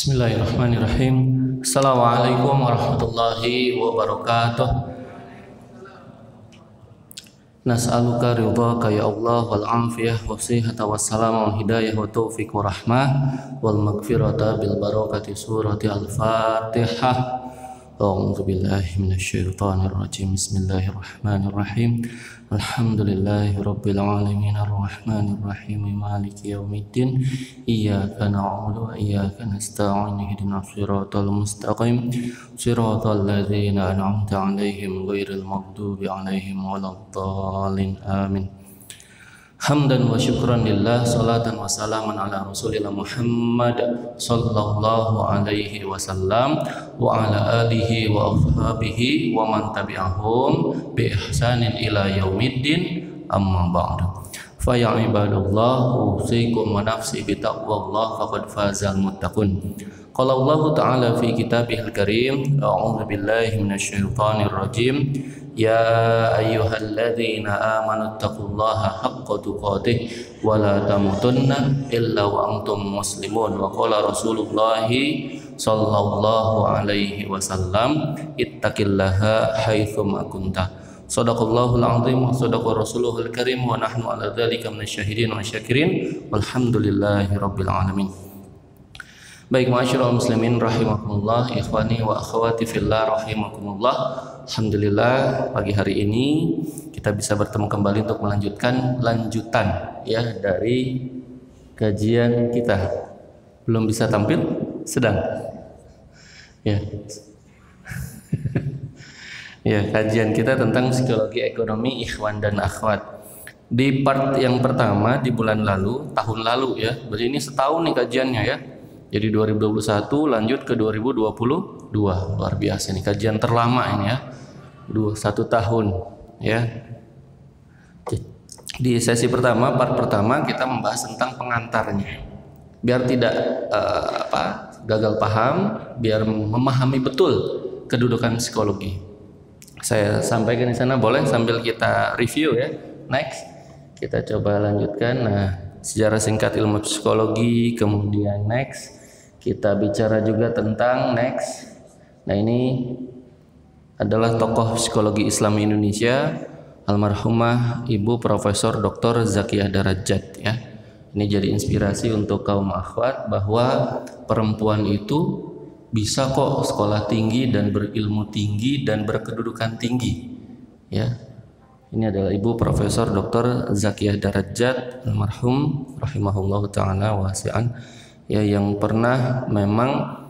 Bismillahirrahmanirrahim. Assalamualaikum warahmatullahi wabarakatuh. Nas'aluka ridhaka ya Allah wal afiyah wa sihhata was salam wal hidayah wa taufiq wa rahmah wal maghfirata bil barakati surati al-Fatihah. A'udzu billahi minasyaitonir rajim. Bismillahirrahmanirrahim. Alhamdulillahi rabbil alamin arrahmanir rahim maliki yaumiddin. Iyyaka na'budu wa iyyaka nasta'in ihdinas siratal mustaqim siratal ladzina an'amta 'alaihim ghairil maghdubi 'alaihim waladdallin. Amin. Hamdan wa syukran lillah, salatan wa salaman ala rasulillah Muhammad sallallahu alaihi wasallam wa ala alihi wa ashabihi wa man tabi'ahum bi ihsanin ila yaumiddin, amma ba'du. Fa ya ibadallah, usikum wa nafsi bi taqwallah faqad fazal muttaqun. Qala Allah ta'ala fi kitabihil karim, a'udzu billahi minasyaitonir rajim. Ya ayyuhalladzina amanu taqullaha haqqa tuqatih wa la tamutunna illa wa antum muslimun. Wa qala Rasulullah sallallahu alaihi wasallam, ittaqillaha haitsu ma kunta. Shadaqallahul azim wa shadaqa rasuluhul karim wa nahnu ala dzalika minasyahidin wa syakirin walhamdulillahi rabbil alamin. Baik, ma'asyiral muslimin rahimakumullah, ikhwani wa akhwati fillah rahimakumullah. Alhamdulillah pagi hari ini kita bisa bertemu kembali untuk melanjutkan lanjutan ya dari kajian kita. Belum bisa tampil? Sedang. Ya. Ya, kajian kita tentang psikologi ekonomi ikhwan dan akhwat. Di part yang pertama di bulan lalu, tahun lalu ya. Berarti ini setahun nih kajiannya ya. Jadi 2021 lanjut ke 2022. Luar biasa nih kajian terlama ini ya. 1 tahun ya. Di sesi pertama, part pertama kita membahas tentang pengantarnya. Biar tidak gagal paham, biar memahami betul kedudukan psikologi. Saya sampaikan di sana, boleh sambil kita review ya. Next, kita coba lanjutkan. Nah, sejarah singkat ilmu psikologi, kemudian next kita bicara juga tentang next. Nah, ini adalah tokoh psikologi Islam Indonesia, almarhumah Ibu Profesor Dr. Zakiyah Darajat ya. Ini jadi inspirasi untuk kaum akhwat bahwa perempuan itu bisa kok sekolah tinggi dan berilmu tinggi dan berkedudukan tinggi ya. Ini adalah Ibu Profesor Dr. Zakiyah Darajat almarhum rahimahullahu taala wasi'an ya, yang pernah memang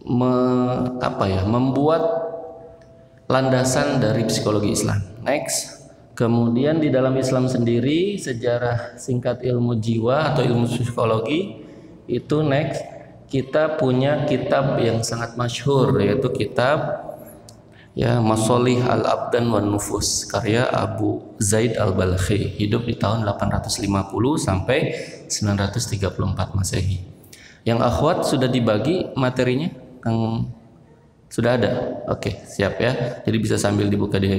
membuat landasan dari psikologi Islam. Next, kemudian di dalam Islam sendiri sejarah singkat ilmu jiwa atau ilmu psikologi itu next kita punya kitab yang sangat masyhur, yaitu kitab ya Masolih al-Abdan wan Nufus karya Abu Zaid al-Balkhi, hidup di tahun 850 sampai 934 Masehi. Yang akhwat sudah dibagi materinya? Yang sudah ada? Oke, siap ya. Jadi bisa sambil dibuka di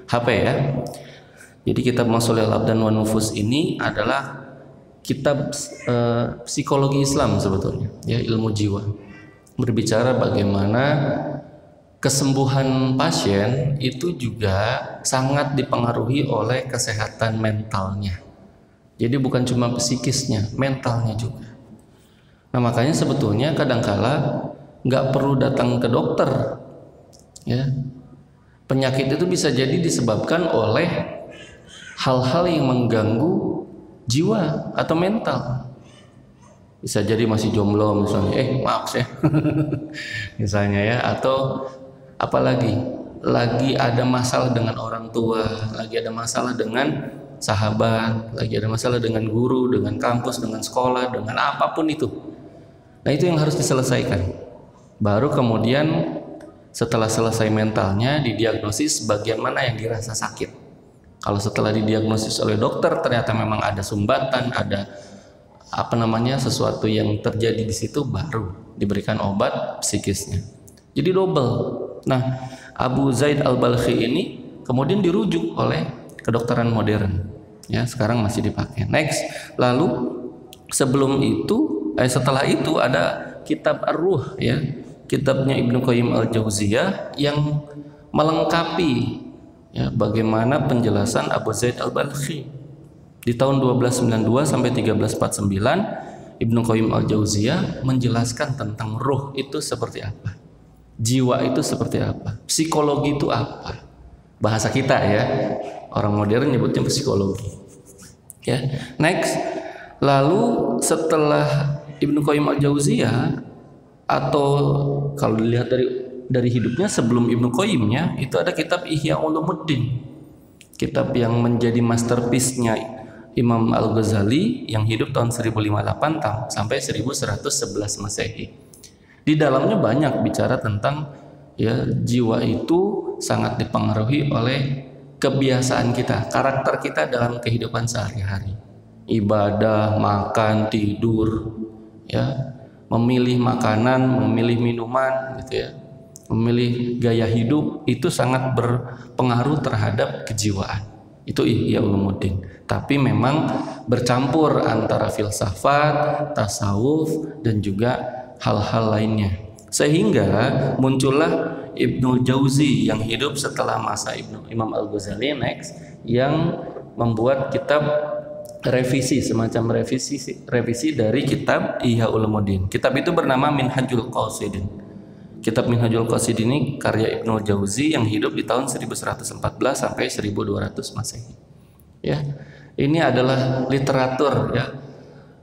HP ya. Jadi kitab Masolih al-Abdan wan Nufus ini adalah kitab psikologi Islam sebetulnya, ya, ilmu jiwa. Berbicara bagaimana kesembuhan pasien itu juga sangat dipengaruhi oleh kesehatan mentalnya. Jadi bukan cuma psikisnya, mentalnya juga. Nah, makanya sebetulnya kadangkala nggak perlu datang ke dokter, ya. Penyakit itu bisa jadi disebabkan oleh hal-hal yang mengganggu jiwa atau mental. Bisa jadi masih jomblo misalnya, maaf ya, misalnya ya, atau apalagi lagi ada masalah dengan orang tua, lagi ada masalah dengan sahabat, lagi ada masalah dengan guru, dengan kampus, dengan sekolah, dengan apapun itu. Nah, itu yang harus diselesaikan. Baru kemudian setelah selesai mentalnya didiagnosis bagian mana yang dirasa sakit. Kalau setelah didiagnosis oleh dokter ternyata memang ada sumbatan, ada sesuatu yang terjadi di situ, baru diberikan obat psikisnya. Jadi double. Nah, Abu Zaid al-Balkhi ini kemudian dirujuk oleh kedokteran modern. Ya, sekarang masih dipakai. Next, lalu setelah itu ada kitab Ar-Ruh ya, kitabnya Ibnu Qayyim Al-Jauziyah yang melengkapi ya bagaimana penjelasan Abu Zaid Al-Balkhi. Di tahun 1292 sampai 1349 Ibnu Qayyim Al-Jauziyah menjelaskan tentang ruh itu seperti apa, jiwa itu seperti apa, psikologi itu apa. Bahasa kita ya, orang modern nyebutnya psikologi. Ya, next. Lalu setelah Ibnu Qayyim Al-Jauziyah, atau kalau dilihat dari hidupnya sebelum Ibnu Qayyimnya, itu ada kitab Ihya Ulumuddin, kitab yang menjadi masterpiece-nya Imam Al-Ghazali yang hidup tahun 1058 sampai 1111 Masehi. Di dalamnya banyak bicara tentang ya jiwa itu sangat dipengaruhi oleh kebiasaan kita, karakter kita dalam kehidupan sehari-hari. Ibadah, makan, tidur, ya, memilih makanan, memilih minuman, gitu ya, memilih gaya hidup itu sangat berpengaruh terhadap kejiwaan. Itu Ihya Ulumuddin. Tapi memang bercampur antara filsafat, tasawuf, dan juga hal-hal lainnya. Sehingga muncullah Ibnu Jauzi yang hidup setelah masa Imam Al-Ghazali next, yang membuat kitab revisi, semacam revisi dari kitab Ihya Ulumuddin. Kitab itu bernama Minhajul Qasidin. Kitab Minhajul Qasidin ini karya Ibnu Jauzi yang hidup di tahun 1114 sampai 1200 Masehi. Ya. Ini adalah literatur ya,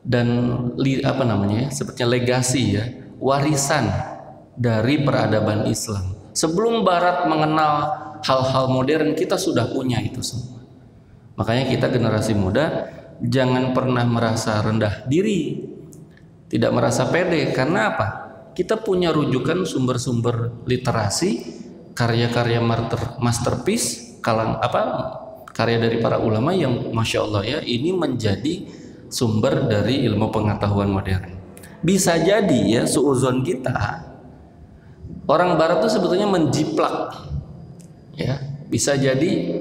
dan sepertinya legasi ya, warisan dari peradaban Islam. Sebelum Barat mengenal hal-hal modern, kita sudah punya itu semua. Makanya kita generasi muda jangan pernah merasa rendah diri, tidak merasa pede. Karena apa? Kita punya rujukan sumber-sumber literasi, karya-karya masterpiece, karya dari para ulama yang masya Allah ya, ini menjadi sumber dari ilmu pengetahuan modern. Bisa jadi ya, suuzon kita, orang Barat itu sebetulnya menjiplak, ya, bisa jadi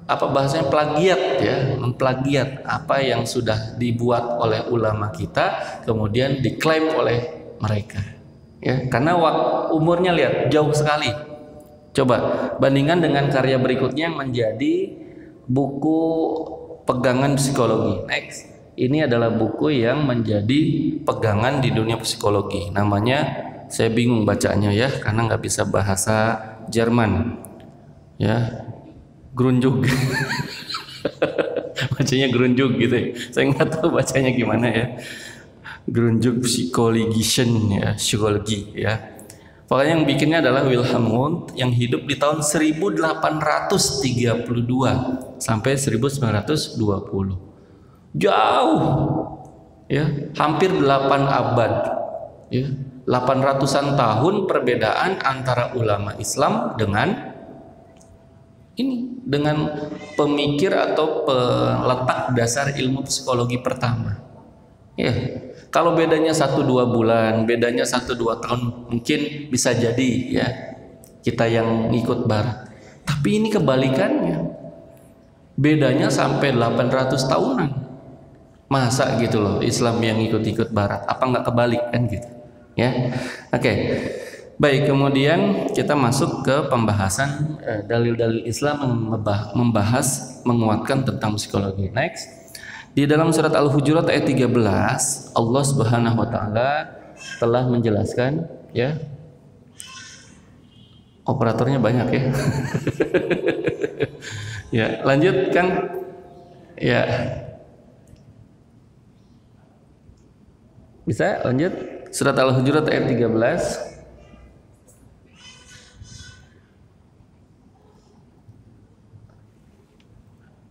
bahasanya plagiat ya, memplagiat apa yang sudah dibuat oleh ulama kita, kemudian diklaim oleh mereka. Ya, karena umurnya lihat jauh sekali. Coba bandingkan dengan karya berikutnya yang menjadi buku pegangan psikologi. Next. Ini adalah buku yang menjadi pegangan di dunia psikologi. Namanya saya bingung bacanya ya, karena nggak bisa bahasa Jerman. Ya, Grundzüge. Bacanya Grundzüge gitu ya. Saya nggak tahu bacanya gimana ya. Grundzüge Psychologischen ya, psikologi ya. Pokoknya yang bikinnya adalah Wilhelm Wundt yang hidup di tahun 1832 sampai 1920. Jauh ya, hampir 8 abad ya, 800-an tahun perbedaan antara ulama Islam dengan pemikir atau peletak dasar ilmu psikologi pertama ya. Kalau bedanya 1-2 bulan, bedanya 1-2 tahun, mungkin bisa jadi ya kita yang ngikut Barat. Tapi ini kebalikannya, bedanya sampai 800 tahunan. Masa gitu loh Islam yang ikut-ikut Barat, apa nggak kebalik kan gitu ya. Oke. Baik, kemudian kita masuk ke pembahasan dalil-dalil Islam membahas menguatkan tentang psikologi. Next, di dalam surat Al-Hujurat ayat 13 Allah Subhanahu wa taala telah menjelaskan ya. Operatornya banyak ya. Ya, lanjut kan ya. Bisa lanjut surat Al-Hujurat ayat 13.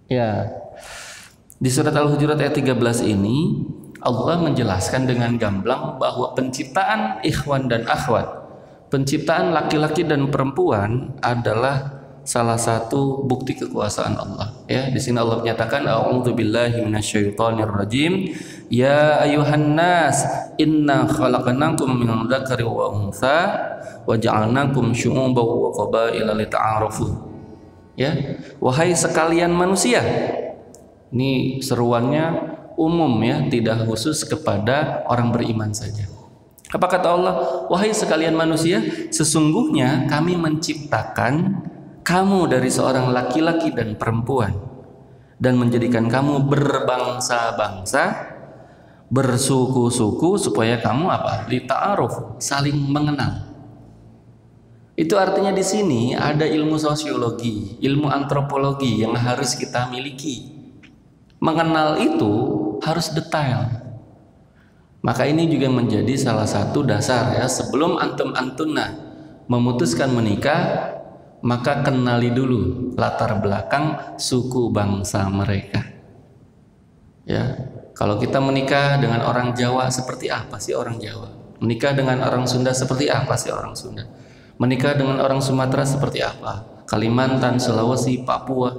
Ya. Di surat Al-Hujurat ayat 13 ini Allah menjelaskan dengan gamblang bahwa penciptaan ikhwan dan akhwat, penciptaan laki-laki dan perempuan adalah salah satu bukti kekuasaan Allah. Ya, di sini Allah menyatakan a'udzubillahi minasyaitonir rajim. Ya ayuhan nas, inna khalaqnakum min dzakari wa untha wa ja'alnakum syu'uban wa qabaila lita'arafu. Ya, wahai sekalian manusia. Ini seruannya umum ya, tidak khusus kepada orang beriman saja. Apa kata Allah? Wahai sekalian manusia, sesungguhnya kami menciptakan kamu dari seorang laki-laki dan perempuan dan menjadikan kamu berbangsa-bangsa, bersuku-suku supaya kamu apa? Lita'aruf, saling mengenal. Itu artinya di sini ada ilmu sosiologi, ilmu antropologi yang harus kita miliki. Mengenal itu harus detail. Maka ini juga menjadi salah satu dasar ya, sebelum antum-antuna memutuskan menikah, maka kenali dulu latar belakang suku bangsa mereka. Ya, kalau kita menikah dengan orang Jawa, seperti apa sih orang Jawa? Menikah dengan orang Sunda, seperti apa sih orang Sunda? Menikah dengan orang Sumatera seperti apa? Kalimantan, Sulawesi, Papua,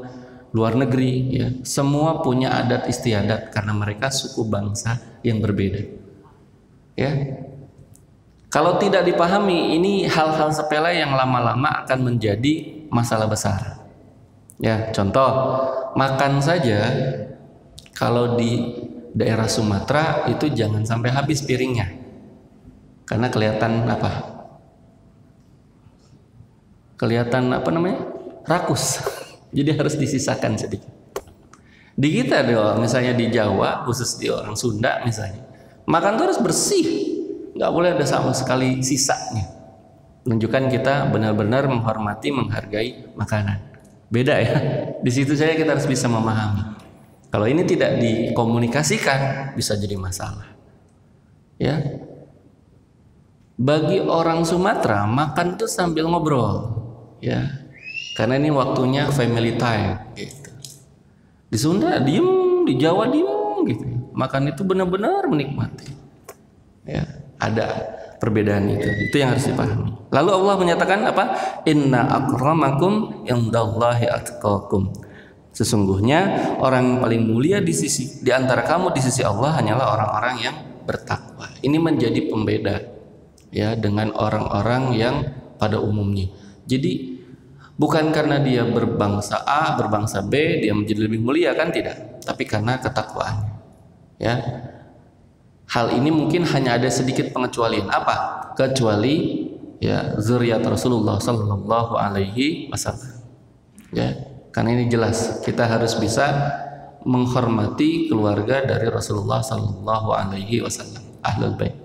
luar negeri ya, semua punya adat istiadat karena mereka suku bangsa yang berbeda. Ya. Kalau tidak dipahami, ini hal-hal sepele yang lama-lama akan menjadi masalah besar. Ya, contoh, makan saja kalau di daerah Sumatera itu jangan sampai habis piringnya. Karena kelihatan apa? Kelihatan apa namanya? Rakus. Jadi harus disisakan sedikit. Di kita dong, misalnya di Jawa, khusus di orang Sunda misalnya, makan itu harus bersih, nggak boleh ada sama sekali sisanya. Menunjukkan kita benar-benar menghormati, menghargai makanan. Beda ya. Di situ saja kita harus bisa memahami. Kalau ini tidak dikomunikasikan, bisa jadi masalah. Ya. Bagi orang Sumatera, makan itu sambil ngobrol. Ya, karena ini waktunya family time gitu. Di Sunda diem, di Jawa diem gitu. Makan itu benar-benar menikmati. Ya, ada perbedaan itu. Itu yang harus dipahami. Lalu Allah menyatakan apa? Inna akramakum indallahi atqakum. Sesungguhnya orang paling mulia di antara kamu di sisi Allah hanyalah orang-orang yang bertakwa. Ini menjadi pembeda ya dengan orang-orang yang pada umumnya. Jadi bukan karena dia berbangsa A, berbangsa B, dia menjadi lebih mulia, kan tidak. Tapi karena ketakwaannya. Ya. Hal ini mungkin hanya ada sedikit pengecualian. Apa? Kecuali ya zuriat Rasulullah sallallahu alaihi wasallam. Ya. Karena ini jelas kita harus bisa menghormati keluarga dari Rasulullah sallallahu alaihi wasallam, Ahlul Bait.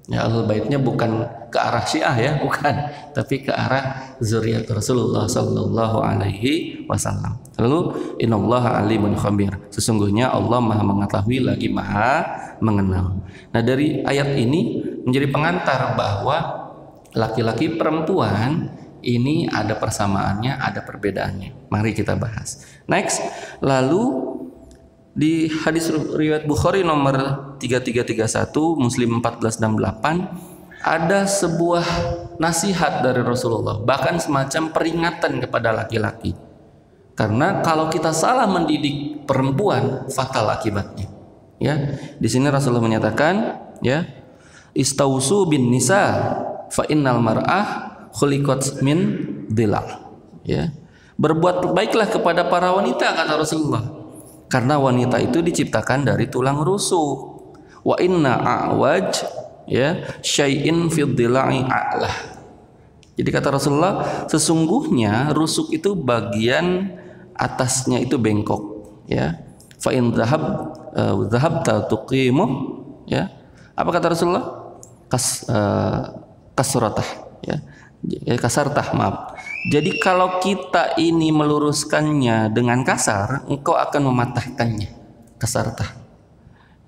Ya, Ahlul Baitnya bukan ke arah Syiah ya, bukan, tapi ke arah zuriat Rasulullah sallallahu alaihi wasallam. Lalu innallaha alimun khabir. Sesungguhnya Allah Maha mengetahui lagi Maha mengenal. Nah, dari ayat ini menjadi pengantar bahwa laki-laki perempuan ini ada persamaannya, ada perbedaannya. Mari kita bahas. Next, lalu di hadis riwayat Bukhari nomor 3331, Muslim 1468, ada sebuah nasihat dari Rasulullah, bahkan semacam peringatan kepada laki-laki. Karena kalau kita salah mendidik perempuan, fatal akibatnya. Ya, di sini Rasulullah menyatakan, ya, istausu bin nisa fa innal mar'ah khuliqat min dhila. Ya, berbuat baiklah kepada para wanita, kata Rasulullah. Karena wanita itu diciptakan dari tulang rusuk. Wa inna a'waj ya syai'in fid dhila'i a'lah. Jadi kata Rasulullah, sesungguhnya rusuk itu bagian atasnya itu bengkok, ya. Fa in dhahabta tuqimu, ya. Apa kata Rasulullah? Kasratah, ya. Kasartah, maaf. Jadi kalau kita ini meluruskannya dengan kasar, engkau akan mematahkannya. Kasartah.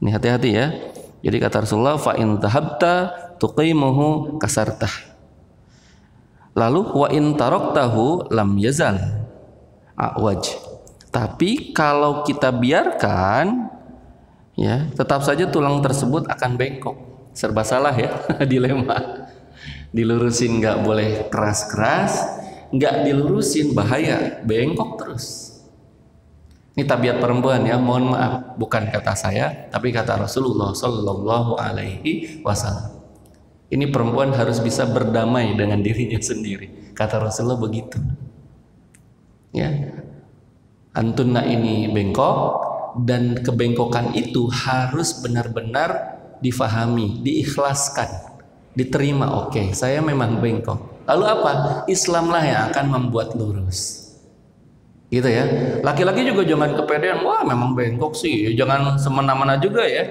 Ini hati-hati ya. Jadi kata Rasulullah, fa in dhahabta tuqimuhu kasartah. Lalu wa in taraktahu lam yazal awaj. Tapi kalau kita biarkan, ya, tetap saja tulang tersebut akan bengkok. Serba salah ya, dilema. Dilurusin nggak boleh keras-keras, nggak dilurusin bahaya, bengkok terus. Ini tabiat perempuan ya, mohon maaf, bukan kata saya, tapi kata Rasulullah Sallallahu Alaihi Wasallam. Ini perempuan harus bisa berdamai dengan dirinya sendiri, kata Rasulullah begitu. Ya, antunna ini bengkok, dan kebengkokan itu harus benar-benar difahami, diikhlaskan, diterima. Oke, saya memang bengkok. Lalu apa? Islamlah yang akan membuat lurus. Gitu ya. Laki-laki juga jangan kepedean, wah memang bengkok sih, jangan semena-mena juga ya.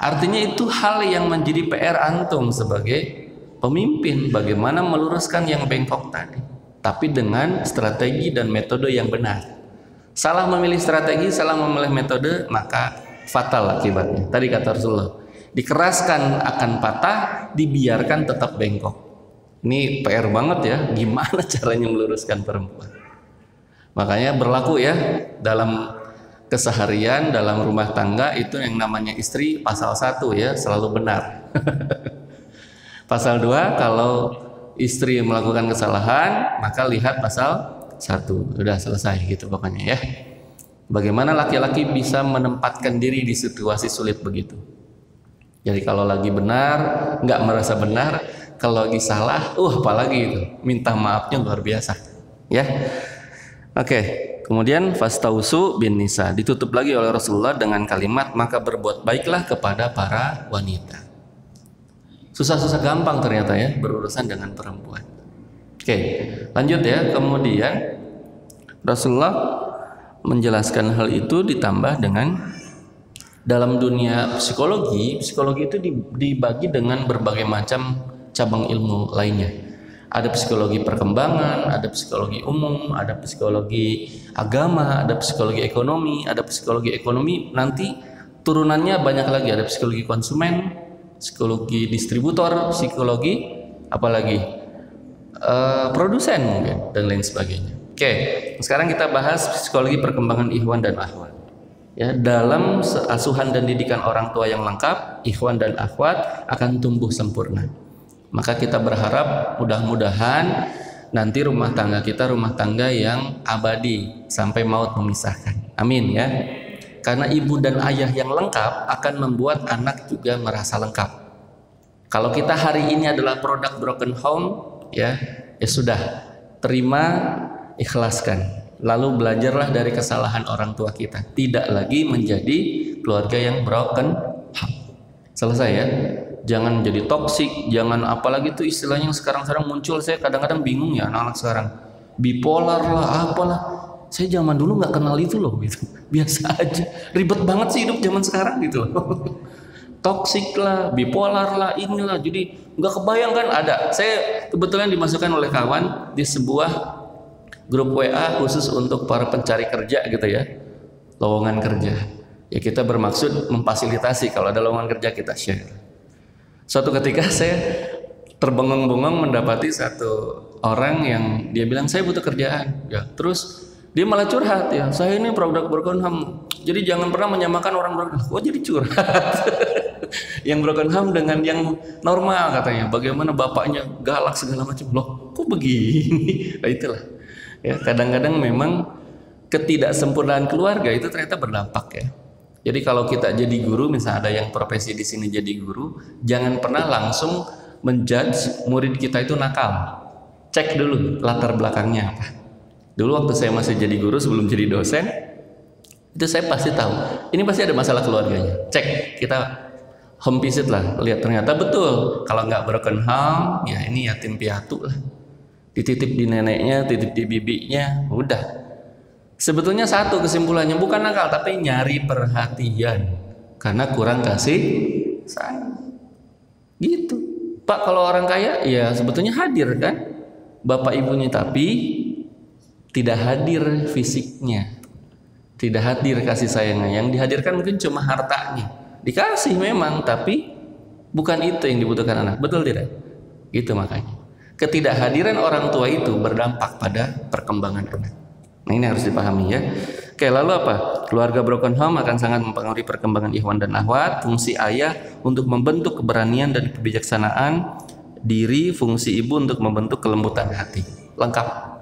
Artinya itu hal yang menjadi PR antum sebagai pemimpin, bagaimana meluruskan yang bengkok tadi, tapi dengan strategi dan metode yang benar. Salah memilih strategi, salah memilih metode, maka fatal akibatnya. Tadi kata Rasulullah, dikeraskan akan patah, dibiarkan tetap bengkok. Ini PR banget ya, gimana caranya meluruskan perempuan. Makanya berlaku ya dalam keseharian, dalam rumah tangga, itu yang namanya istri pasal 1 ya, selalu benar. Pasal 2, kalau istri melakukan kesalahan, maka lihat pasal 1. Sudah selesai gitu pokoknya ya. Bagaimana laki-laki bisa menempatkan diri di situasi sulit begitu. Jadi kalau lagi benar, nggak merasa benar. Kalau lagi salah, apalagi itu, minta maafnya luar biasa ya. Oke, kemudian fastausu bin nisa, ditutup lagi oleh Rasulullah dengan kalimat maka berbuat baiklah kepada para wanita. Susah-susah gampang ternyata ya berurusan dengan perempuan. Oke, lanjut ya. Kemudian Rasulullah menjelaskan hal itu ditambah dengan dalam dunia psikologi itu dibagi dengan berbagai macam cabang ilmu lainnya. Ada psikologi perkembangan, ada psikologi umum, ada psikologi agama, ada psikologi ekonomi, nanti turunannya banyak lagi, ada psikologi konsumen, psikologi distributor, psikologi apalagi produsen mungkin dan lain sebagainya. Oke, sekarang kita bahas psikologi perkembangan ikhwan dan akhwat. Ya, dalam asuhan dan didikan orang tua yang lengkap, ikhwan dan akhwat akan tumbuh sempurna. Maka kita berharap mudah-mudahan nanti rumah tangga kita rumah tangga yang abadi sampai maut memisahkan. Amin ya. Karena ibu dan ayah yang lengkap akan membuat anak juga merasa lengkap. Kalau kita hari ini adalah produk broken home, ya sudah, terima, ikhlaskan. Lalu belajarlah dari kesalahan orang tua kita. Tidak lagi menjadi keluarga yang broken home. Selesai ya. Jangan jadi toksik, jangan apalagi tuh istilahnya yang sekarang muncul. Saya kadang-kadang bingung ya anak-anak sekarang. Bipolar lah, apalah. Saya zaman dulu nggak kenal itu loh, gitu. Biasa aja. Ribet banget sih hidup zaman sekarang gitu loh. Toksik lah, bipolar lah, inilah. Jadi nggak kebayang kan ada. Saya kebetulan dimasukkan oleh kawan di sebuah grup WA khusus untuk para pencari kerja gitu ya, lowongan kerja. Ya kita bermaksud memfasilitasi kalau ada lowongan kerja kita share. Suatu ketika saya terbengong-bengong mendapati satu orang yang dia bilang saya butuh kerjaan, ya terus dia malah curhat ya, saya ini produk broken home, jadi jangan pernah menyamakan orang broken home. Jadi curhat. Yang broken home dengan yang normal katanya, bagaimana bapaknya galak segala macam. Loh kok begini? Nah itulah ya, kadang-kadang memang ketidaksempurnaan keluarga itu ternyata berdampak ya. Jadi kalau kita jadi guru, misalnya ada yang profesi di sini jadi guru, jangan pernah langsung menjudge murid kita itu nakal. Cek dulu latar belakangnya apa. Dulu waktu saya masih jadi guru sebelum jadi dosen, itu saya pasti tahu ini pasti ada masalah keluarganya. Cek, kita home visit lah, lihat ternyata betul. Kalau nggak broken home, ya ini yatim piatu lah. Dititip di neneknya, titip di bibinya, udah. Sebetulnya satu kesimpulannya, bukan nakal tapi nyari perhatian karena kurang kasih sayang. Gitu. Pak, kalau orang kaya ya sebetulnya hadir kan bapak ibunya, tapi tidak hadir fisiknya, tidak hadir kasih sayangnya. Yang dihadirkan mungkin cuma hartanya. Dikasih memang, tapi bukan itu yang dibutuhkan anak. Betul tidak? Gitu makanya. Ketidakhadiran orang tua itu berdampak pada perkembangan anak. Nah ini harus dipahami ya. Oke, lalu apa? Keluarga broken home akan sangat mempengaruhi perkembangan ikhwan dan akhwat. Fungsi ayah untuk membentuk keberanian dan kebijaksanaan diri, fungsi ibu untuk membentuk kelembutan hati. Lengkap.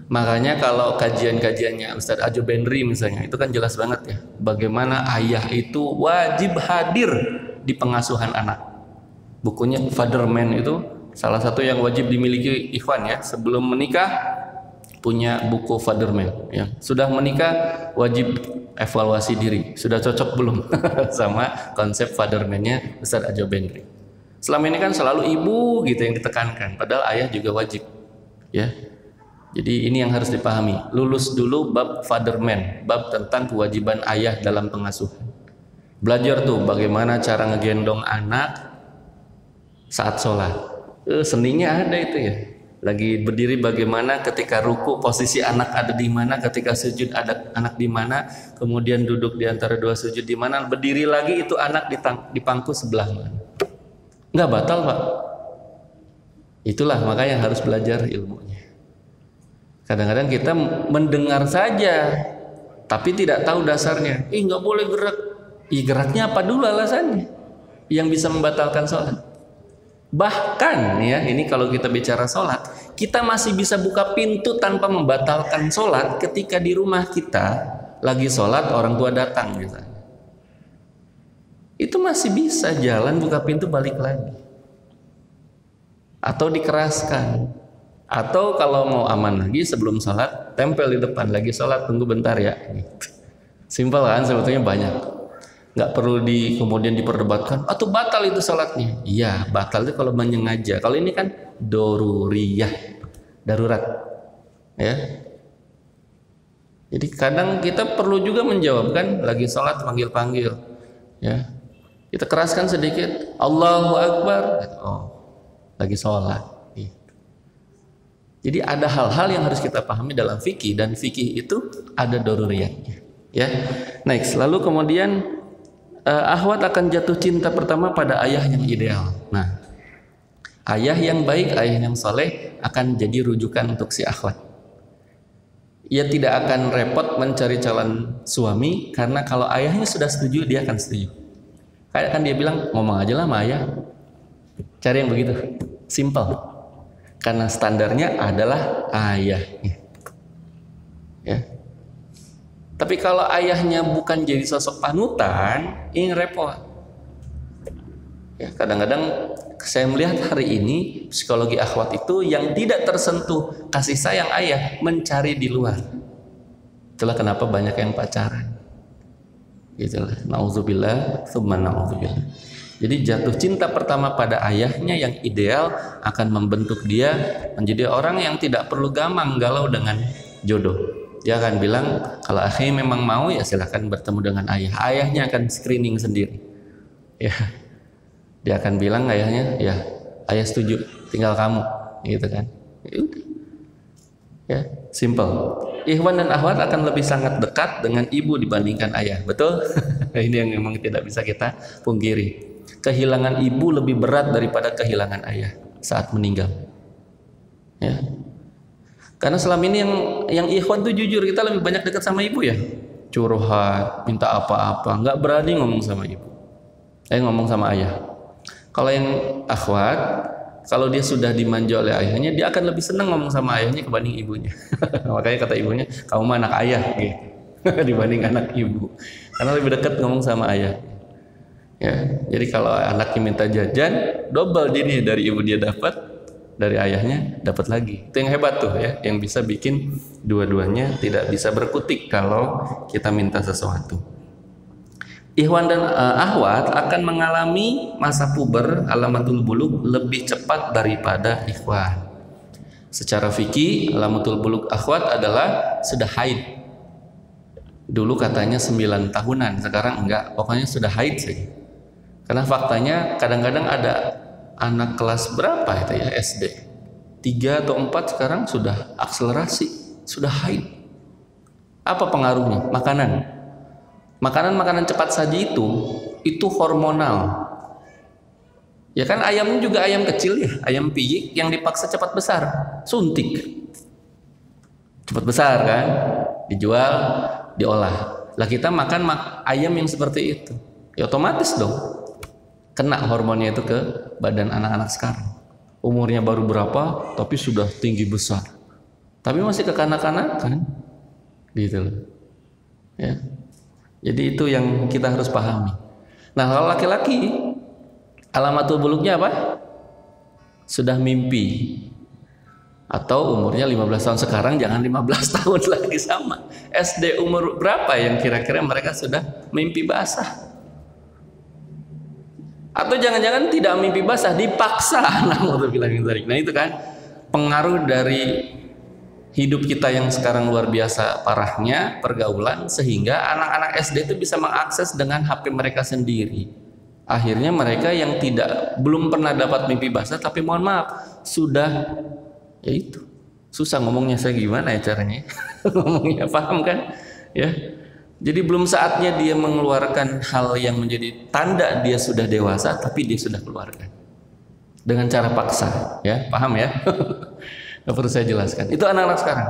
Makanya kalau kajian-kajiannya Ustadz Ajo Benri misalnya, itu kan jelas banget ya, bagaimana ayah itu wajib hadir di pengasuhan anak. Bukunya Father Man itu salah satu yang wajib dimiliki ikhwan ya. Sebelum menikah punya buku Father Man ya. Sudah menikah wajib evaluasi diri, sudah cocok belum sama konsep fatherman-nya Ustadz Ajo Bendri. Selama ini kan selalu ibu gitu yang ditekankan, padahal ayah juga wajib, ya. Jadi ini yang harus dipahami. Lulus dulu bab fatherman, bab tentang kewajiban ayah dalam pengasuhan. Belajar tuh bagaimana cara ngegendong anak saat sholat. Seninya ada itu ya. Lagi berdiri bagaimana, ketika ruku posisi anak ada di mana, ketika sujud ada anak di mana, kemudian duduk di antara dua sujud di mana, berdiri lagi itu anak di pangku sebelah mana. Nggak batal Pak. Itulah makanya harus belajar ilmunya. Kadang-kadang kita mendengar saja, tapi tidak tahu dasarnya. Nggak boleh gerak. Geraknya apa dulu alasannya yang bisa membatalkan sholat? Bahkan ya, ini kalau kita bicara sholat, kita masih bisa buka pintu tanpa membatalkan sholat ketika di rumah kita lagi sholat orang tua datang misalnya. Itu masih bisa jalan buka pintu balik lagi. Atau dikeraskan. Atau kalau mau aman lagi sebelum sholat, tempel di depan, lagi sholat tunggu bentar ya. Simpel kan, sebetulnya banyak. Nggak perlu kemudian diperdebatkan atau batal itu sholatnya. Iya, batal itu kalau menyengaja. Kalau ini kan doruriyah, darurat, ya. Jadi kadang kita perlu juga menjawab kan, lagi sholat panggil-panggil, ya. Kita keraskan sedikit, Allahu Akbar. Oh, lagi sholat. Jadi ada hal-hal yang harus kita pahami dalam fikih, dan fikih itu ada doruriyahnya, ya. Next, lalu kemudian akhwat akan jatuh cinta pertama pada ayah yang ideal. Nah, ayah yang baik, ayah yang soleh akan jadi rujukan untuk si akhwat. Ia tidak akan repot mencari calon suami, karena kalau ayahnya sudah setuju, dia akan setuju. Kayak kan dia bilang, ngomong aja lah sama ayah. Cari yang begitu, simple. Karena standarnya adalah ayahnya. Ya. Tapi kalau ayahnya bukan jadi sosok panutan, ini repot. Ya, kadang-kadang saya melihat hari ini psikologi akhwat itu yang tidak tersentuh kasih sayang ayah mencari di luar. Itulah kenapa banyak yang pacaran. Gitulah. Nauzubillah, tsumma nauzubillah. Jadi jatuh cinta pertama pada ayahnya yang ideal akan membentuk dia menjadi orang yang tidak perlu gamang galau dengan jodoh. Dia akan bilang, kalau ayahnya memang mau ya silahkan bertemu dengan ayah. Ayahnya akan screening sendiri. Ya, dia akan bilang ayahnya, ya ayah setuju, tinggal kamu, gitu kan? Ya, simple. Ikhwan dan akhwat akan lebih sangat dekat dengan ibu dibandingkan ayah, betul? Ini yang memang tidak bisa kita pungkiri. Kehilangan ibu lebih berat daripada kehilangan ayah saat meninggal. Ya. Karena selama ini yang ikhwan tuh jujur, kita lebih banyak dekat sama ibu ya. Curhat, minta apa-apa, nggak berani ngomong sama ibu. Ngomong sama ayah. Kalau yang akhwat, kalau dia sudah dimanja oleh ayahnya, dia akan lebih senang ngomong sama ayahnya kebanding ibunya. Makanya kata ibunya, kamu mah anak ayah gitu. Dibanding anak ibu. Karena lebih dekat ngomong sama ayah. Ya, jadi kalau anaknya minta jajan, double dia dari ibu dia dapat, dari ayahnya dapat lagi. Itu yang hebat tuh ya, yang bisa bikin dua-duanya tidak bisa berkutik kalau kita minta sesuatu. Ikhwan dan akhwat akan mengalami masa puber alamatul bulugh lebih cepat daripada ikhwan. Secara fikih, alamatul bulugh akhwat adalah sudah haid. Dulu katanya 9 tahunan, sekarang enggak, pokoknya sudah haid saja. Karena faktanya kadang-kadang ada anak kelas berapa itu ya, SD 3 atau 4 sekarang sudah akselerasi, sudah haid. Apa pengaruhnya? Makanan cepat saji itu hormonal. Ya kan, ayamnya juga ayam kecil ya, ayam piyik yang dipaksa cepat besar, suntik. Cepat besar kan, dijual, diolah. Lah kita makan ayam yang seperti itu, ya otomatis dong kena hormonnya itu ke badan anak-anak sekarang. Umurnya baru berapa, tapi sudah tinggi besar. Tapi masih kekanak-kanakan, gitu loh. Ya. Jadi itu yang kita harus pahami. Nah, kalau laki-laki, alamatul bulughnya apa? Sudah mimpi. Atau umurnya 15 tahun sekarang, jangan 15 tahun lagi sama. SD umur berapa yang kira-kira mereka sudah mimpi basah? Atau jangan-jangan tidak mimpi basah, dipaksa. Nah itu kan pengaruh dari hidup kita yang sekarang luar biasa parahnya, pergaulan, sehingga anak-anak SD itu bisa mengakses dengan HP mereka sendiri. Akhirnya mereka yang belum pernah dapat mimpi basah, tapi mohon maaf sudah, ya itu susah ngomongnya, saya gimana ya caranya ngomongnya, paham kan ya. Jadi belum saatnya dia mengeluarkan hal yang menjadi tanda dia sudah dewasa, tapi dia sudah keluarkan dengan cara paksa, ya paham ya. Nggak perlu saya jelaskan, itu anak-anak sekarang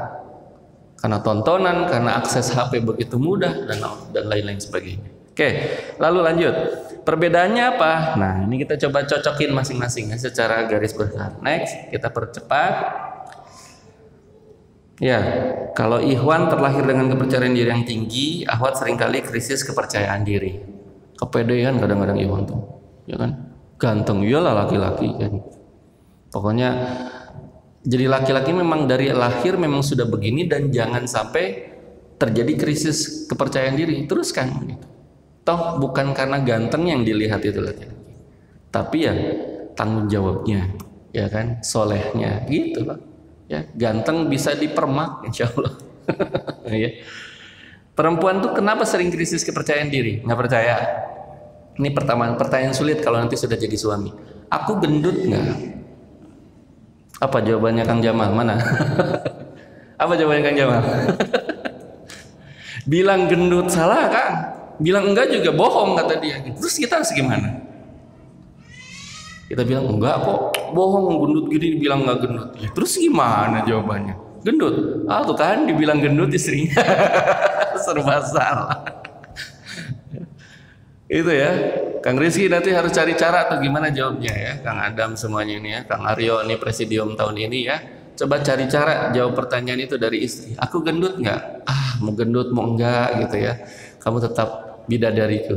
karena tontonan, karena akses HP begitu mudah dan lain-lain sebagainya. Oke, lalu lanjut, perbedaannya apa? Nah ini kita coba cocokin masing-masing ya, secara garis besar. Next, kita percepat. Ya, kalau Ikhwan terlahir dengan kepercayaan diri yang tinggi, Ahwat seringkali krisis kepercayaan diri. Kepedean kadang-kadang Ikhwan tuh, ya kan? Ganteng, iyalah laki-laki kan. Pokoknya jadi laki-laki memang dari lahir memang sudah begini, dan jangan sampai terjadi krisis kepercayaan diri. Teruskan gitu. Toh bukan karena ganteng yang dilihat itu laki-laki, tapi ya tanggung jawabnya, ya kan, solehnya gitu loh. Ya, ganteng bisa dipermak insya Allah. Ya. Perempuan tuh kenapa sering krisis kepercayaan diri? Nggak percaya? Ini pertanyaan sulit kalau nanti sudah jadi suami. Aku gendut nggak? Apa jawabannya Kang Jamal? Mana? Apa jawabannya Kang Jamal? Bilang gendut salah Kang, bilang enggak juga bohong kata dia. Terus kita harus gimana? Kita bilang enggak kok, bohong, gendut gini, bilang enggak gendut. Ya, terus gimana jawabannya? Gendut. Ah tuh kan dibilang gendut istrinya. Serba salah. Itu ya. Kang Rizky nanti harus cari cara atau gimana jawabnya ya. Kang Adam semuanya ini ya. Kang Aryo ini presidium tahun ini ya. Coba cari cara jawab pertanyaan itu dari istri. Aku gendut enggak? Ah mau gendut mau enggak gitu ya. Kamu tetap bidadariku.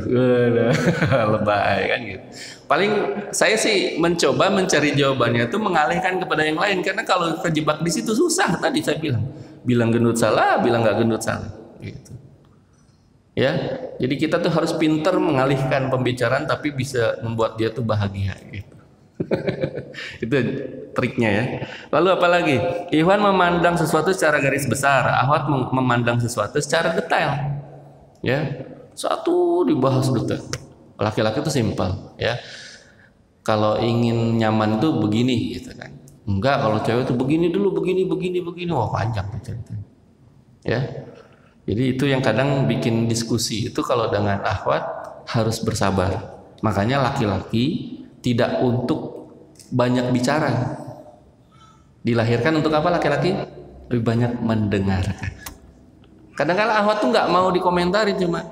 Lebay kan gitu. Paling saya sih mencoba mencari jawabannya itu mengalihkan kepada yang lain, karena kalau terjebak di situ susah. Tadi saya bilang gendut salah, bilang nggak gendut salah gitu. Ya, jadi kita tuh harus pintar mengalihkan pembicaraan tapi bisa membuat dia tuh bahagia gitu. Itu triknya ya. Lalu apa lagi? Ikhwan memandang sesuatu secara garis besar, Ahwat memandang sesuatu secara detail. Ya, satu dibahas detail. Laki-laki itu simpel ya. Kalau ingin nyaman itu begini gitu kan. Enggak, kalau cewek itu begini dulu, begini. Wah panjang ceritanya. Ya. Jadi itu yang kadang bikin diskusi itu kalau dengan Ahwat harus bersabar. Makanya laki-laki tidak untuk banyak bicara. Dilahirkan untuk apa laki-laki? Lebih banyak mendengarkan. Kadang-kadang Ahwat tuh nggak mau dikomentarin, cuma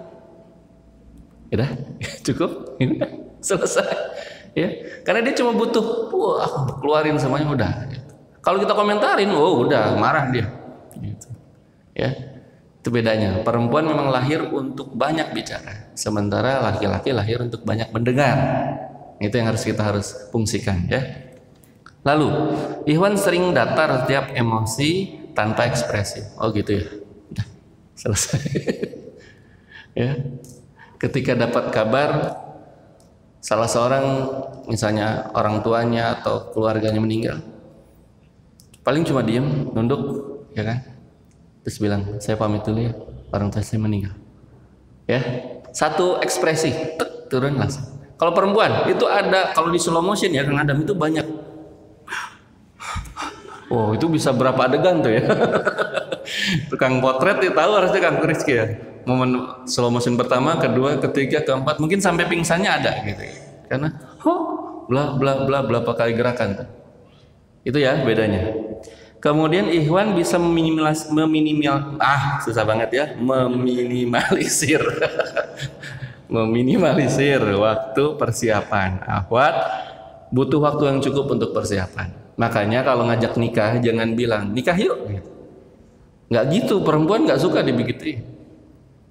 udah cukup ini selesai ya, karena dia cuma butuh keluarin semuanya udah gitu. Kalau kita komentarin udah marah dia gitu. Ya itu bedanya. Perempuan memang lahir untuk banyak bicara, sementara laki-laki lahir untuk banyak mendengar. Itu yang harus fungsikan ya. Lalu Ikhwan sering datar setiap emosi tanpa ekspresi. Oh gitu ya, udah selesai. Ya, ketika dapat kabar salah seorang, misalnya orang tuanya atau keluarganya meninggal, paling cuma diem, nunduk, ya kan, terus bilang saya pamit dulu ya, orang tua saya meninggal. Ya, satu ekspresi, tek, turun langsung. Kalau perempuan itu ada, kalau di slow motion ya Kang Adam itu banyak. Oh itu bisa berapa adegan tuh ya. Tukang potret ya tahu harusnya Kang Rizky ya. Momen slow motion pertama, kedua, ketiga, keempat, mungkin sampai pingsannya ada gitu. Karena bla berapa kali gerakan tuh. Itu ya bedanya. Kemudian Ikhwan bisa meminimalisir waktu persiapan. Ahwat butuh waktu yang cukup untuk persiapan. Makanya kalau ngajak nikah jangan bilang nikah yuk. Nggak gitu, perempuan nggak suka dibegituin.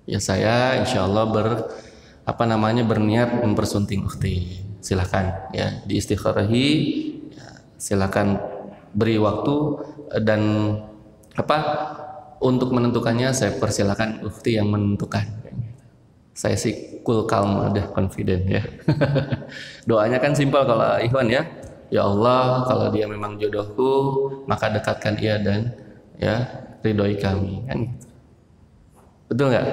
Ya saya insya Allah berniat mempersunting ukhti. Silakan ya diistikharahi, ya, silakan beri waktu dan apa untuk menentukannya saya persilakan ukhti yang menentukan. Saya sih cool, calm, udah confident ya. Doanya kan simpel kalau Ikhwan ya. Ya Allah, kalau dia memang jodohku, maka dekatkan ia dan ya ridhoi kami kan. Betul nggak?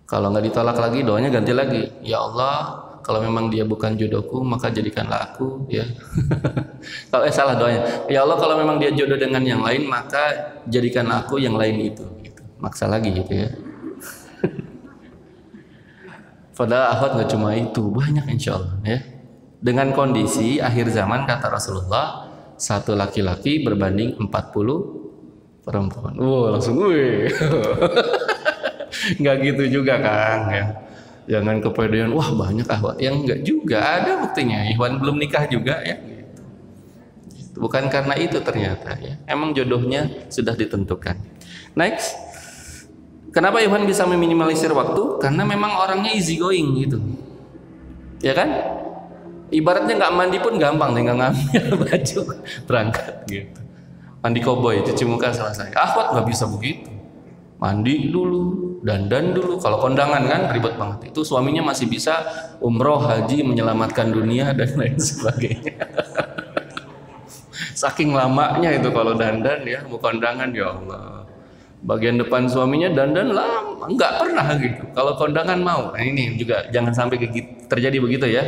Kalau nggak ditolak lagi, doanya ganti lagi. Ya Allah, kalau memang dia bukan jodohku, maka jadikanlah aku ya. Kalau salah doanya. Ya Allah, kalau memang dia jodoh dengan yang lain, maka jadikanlah aku yang lain itu. Gitu. Maksa lagi gitu ya. Padahal akhwat nggak cuma itu, banyak insya Allah ya. Dengan kondisi akhir zaman kata Rasulullah, satu laki-laki berbanding 40 perempuan. Wow, langsung wih. Nggak gitu juga Kang ya. Jangan kepedean, wah banyak akhwat. Yang enggak juga, ada buktinya. Ikhwan belum nikah juga ya. Bukan karena itu ternyata ya. Emang jodohnya sudah ditentukan. Next. Kenapa Ikhwan bisa meminimalisir waktu? Karena memang orangnya easy going gitu. Ya kan? Ibaratnya nggak mandi pun gampang, tinggal ngambil baju berangkat gitu. Mandi koboi, cuci muka selesai. Akhwat nggak bisa begitu. Mandi dulu, dandan dulu. Kalau kondangan kan ribet banget. Itu suaminya masih bisa umroh, haji, menyelamatkan dunia dan lain sebagainya. Saking lamanya itu kalau dandan ya, mau kondangan ya Allah. Bagian depan suaminya dandan lama, nggak pernah gitu. Kalau kondangan mau. Nah ini juga jangan sampai terjadi begitu ya.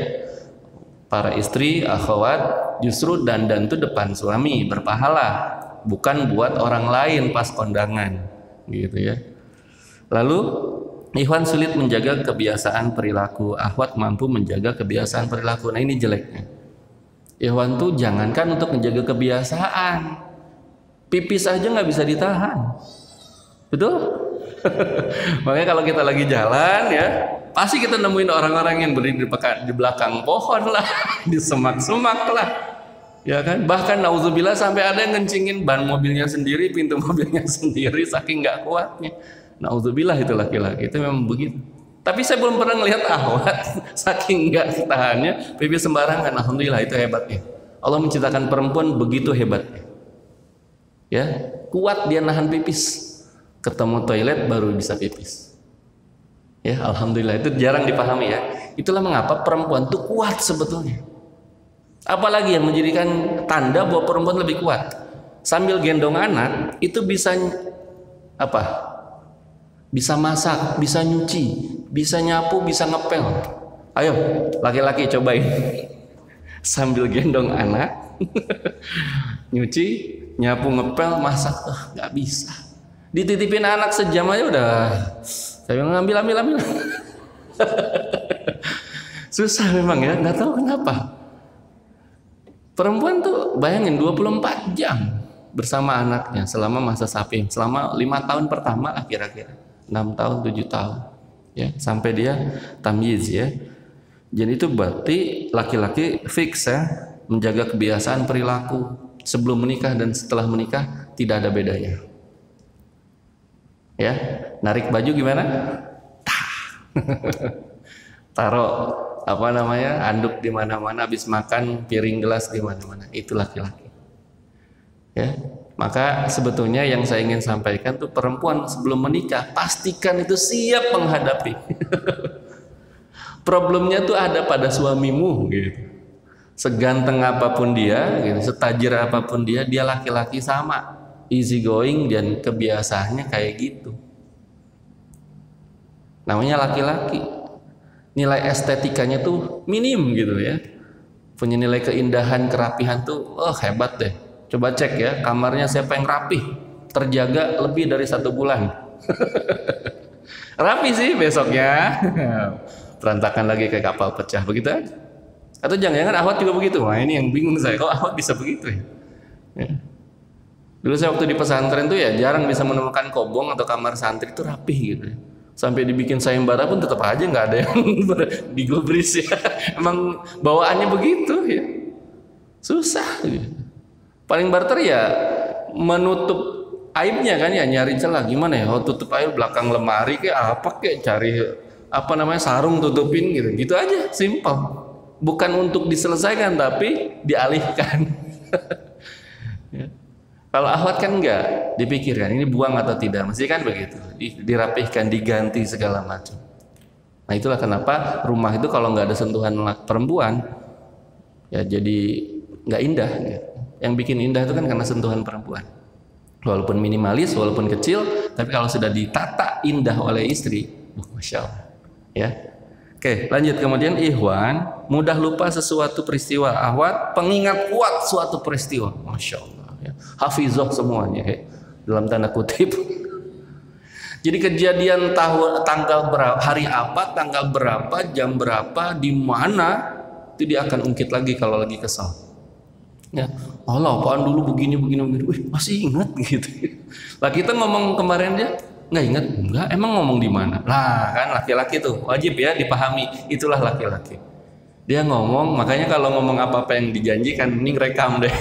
Para istri, akhwat, justru dandan itu depan suami berpahala, bukan buat orang lain pas kondangan. Gitu ya. Lalu Ikhwan sulit menjaga kebiasaan perilaku, akhwat mampu menjaga kebiasaan perilaku. Nah ini jeleknya. Ikhwan tuh jangankan untuk menjaga kebiasaan, pipis aja nggak bisa ditahan, betul? Makanya kalau kita lagi jalan ya, pasti kita nemuin orang-orang yang berdiri di belakang pohon lah, di semak-semak lah. Ya kan, bahkan nauzubillah sampai ada yang ngencingin ban mobilnya sendiri, pintu mobilnya sendiri saking nggak kuatnya. Nauzubillah itu laki-laki itu memang begitu. Tapi saya belum pernah ngelihat akhwat saking nggak tahannya pipis sembarangan. Alhamdulillah itu hebatnya. Allah menciptakan perempuan begitu hebatnya. Ya, kuat dia nahan pipis. Ketemu toilet baru bisa pipis. Ya, alhamdulillah itu jarang dipahami ya. Itulah mengapa perempuan itu kuat sebetulnya. Apalagi yang menjadikan tanda bahwa perempuan lebih kuat, sambil gendong anak itu bisa apa? Bisa masak, bisa nyuci, bisa nyapu, bisa ngepel. Ayo laki-laki cobain sambil gendong anak nyuci, nyapu, ngepel, masak, nggak bisa. Dititipin anak sejam aja udah saya ngambil susah memang ya, nggak tahu kenapa. Perempuan tuh bayangin 24 jam bersama anaknya selama masa sapi, selama 5 tahun pertama lah kira-kira 6 tahun 7 tahun ya, sampai dia tamyiz ya. Jadi itu berarti laki-laki fix ya, menjaga kebiasaan perilaku sebelum menikah dan setelah menikah tidak ada bedanya ya. Narik baju gimana? Taruh apa namanya, anduk di mana-mana, habis makan piring gelas di mana-mana, itu laki-laki ya. Maka sebetulnya yang saya ingin sampaikan tuh, perempuan sebelum menikah pastikan itu siap menghadapi problemnya tuh ada pada suamimu gitu. Seganteng apapun dia gitu, setajir apapun dia laki-laki sama, easy going dan kebiasaannya kayak gitu. Namanya laki-laki. Nilai estetikanya tuh minim gitu ya, punya nilai keindahan, kerapihan tuh hebat deh. Coba cek ya, kamarnya siapa yang rapih, terjaga lebih dari 1 bulan. Rapi sih besoknya berantakan lagi kayak kapal pecah begitu aja. Atau jangan-jangan akhwat juga begitu? Wah ini yang bingung saya, kok akhwat bisa begitu ya? Dulu saya waktu di pesantren tuh ya jarang bisa menemukan kobong atau kamar santri itu rapih gitu ya. Sampai dibikin sayembara pun tetap aja nggak ada yang digubris ya. Emang bawaannya begitu ya, susah gitu. Paling barter ya menutup aibnya kan ya, nyari celah gimana ya, tutup aib belakang lemari kayak apa, kayak cari apa namanya sarung tutupin gitu aja, simpel. Bukan untuk diselesaikan tapi dialihkan. Kalau ahwat kan enggak, dipikirkan ini buang atau tidak, mesti kan begitu, dirapihkan, diganti segala macam. Nah itulah kenapa rumah itu kalau nggak ada sentuhan perempuan, ya jadi nggak indah. Gitu. Yang bikin indah itu kan karena sentuhan perempuan. Walaupun minimalis, walaupun kecil, tapi kalau sudah ditata indah oleh istri, masya Allah. Ya. Oke, lanjut. Kemudian ikhwan, mudah lupa sesuatu peristiwa. Ahwat, pengingat kuat suatu peristiwa. Masya Allah. Ya. Hafizah semuanya, ya. Dalam tanda kutip. Jadi kejadian tanggal berapa, hari apa, tanggal berapa, jam berapa, di mana, itu dia akan ungkit lagi kalau lagi kesal. Ya, Allah, apaan dulu begini. Wih, masih ingat gitu. Lah kita ngomong kemarin dia nggak ingat, enggak, emang ngomong di mana? Lah kan laki-laki tuh wajib ya dipahami, itulah laki-laki. Dia ngomong, makanya kalau ngomong apa-apa yang dijanjikan, mending rekam deh.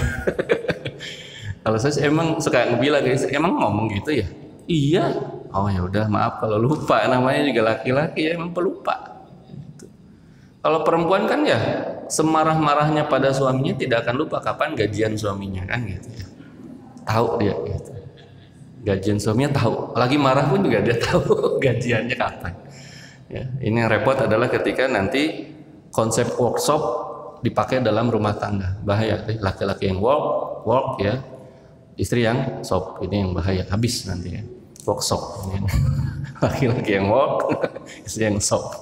Kalau saya emang suka ngebilang guys, emang ngomong gitu ya? Iya. Oh ya udah, maaf kalau lupa, namanya juga laki-laki ya, emang pelupa. Gitu. Kalau perempuan kan ya semarah-marahnya pada suaminya tidak akan lupa kapan gajian suaminya kan gitu ya. Tahu dia gitu. Gajian suaminya tahu, lagi marah pun juga dia tahu gajiannya kapan. Ya, ini yang repot adalah ketika nanti konsep workshop dipakai dalam rumah tangga, bahaya. Laki-laki yang work ya, istri yang shop, ini yang bahaya, habis nanti ya. Workshop, laki-laki yang work, istri yang shop,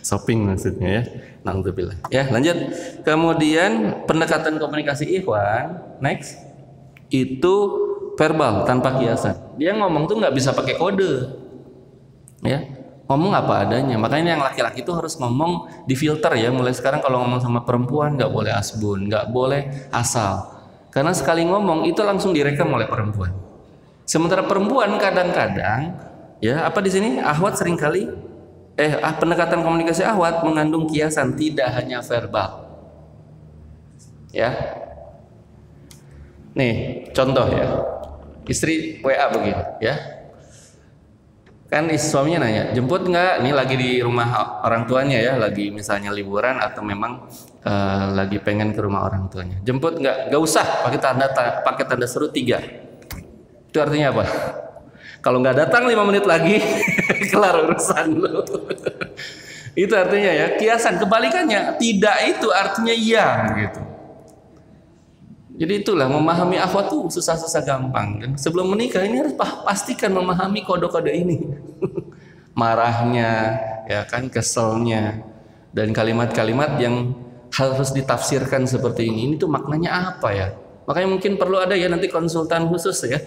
shopping maksudnya ya. Na'udzubillah. Ya lanjut. Kemudian pendekatan komunikasi ikhwan, next itu verbal tanpa kiasan. Dia ngomong tuh nggak bisa pakai kode, ya ngomong apa adanya. Makanya yang laki-laki itu harus ngomong difilter ya. Mulai sekarang kalau ngomong sama perempuan nggak boleh asbun, nggak boleh asal. Karena sekali ngomong itu langsung direkam oleh perempuan. Sementara perempuan kadang-kadang ya apa di sini ahwat seringkali pendekatan komunikasi ahwat mengandung kiasan, tidak hanya verbal. Ya. Nih, contoh ya. Istri WA begini, ya. Kan suaminya nanya, jemput nggak? Ini lagi di rumah orang tuanya ya, lagi misalnya liburan atau memang lagi pengen ke rumah orang tuanya. Jemput nggak? Nggak usah, pakai tanda seru 3. Itu artinya apa? Kalau nggak datang 5 menit lagi, kelar urusan lu. Itu artinya ya, kiasan. Kebalikannya, tidak itu artinya iya gitu. Jadi itulah memahami akhwat tuh susah-susah gampang. Dan sebelum menikah ini harus pastikan memahami kode-kode ini. Marahnya, ya kan, keselnya, dan kalimat-kalimat yang harus ditafsirkan seperti ini. Ini tuh maknanya apa ya? Makanya mungkin perlu ada ya nanti konsultan khusus ya,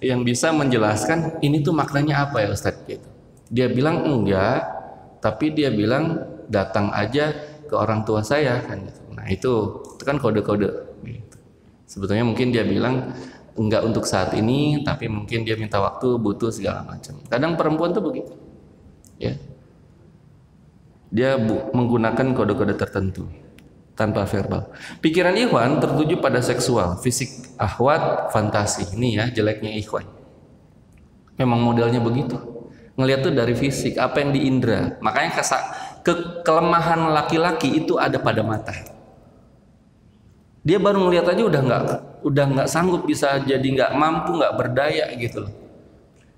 yang bisa menjelaskan ini tuh maknanya apa ya Ustadz gitu. Dia bilang enggak, tapi dia bilang datang aja ke orang tua saya kan gitu. Nah itu kan kode-kode gitu. Sebetulnya mungkin dia bilang enggak untuk saat ini, tapi mungkin dia minta waktu, butuh segala macam. Kadang perempuan tuh begitu ya, dia menggunakan kode-kode tertentu tanpa verbal. Pikiran ikhwan tertuju pada seksual, fisik ahwat, fantasi. Ini ya jeleknya ikhwan. Memang modelnya begitu. Ngelihat tuh dari fisik, apa yang diindra. Makanya kelemahan laki-laki itu ada pada mata. Dia baru ngelihat aja udah nggak sanggup, bisa jadi nggak mampu, nggak berdaya gitu loh.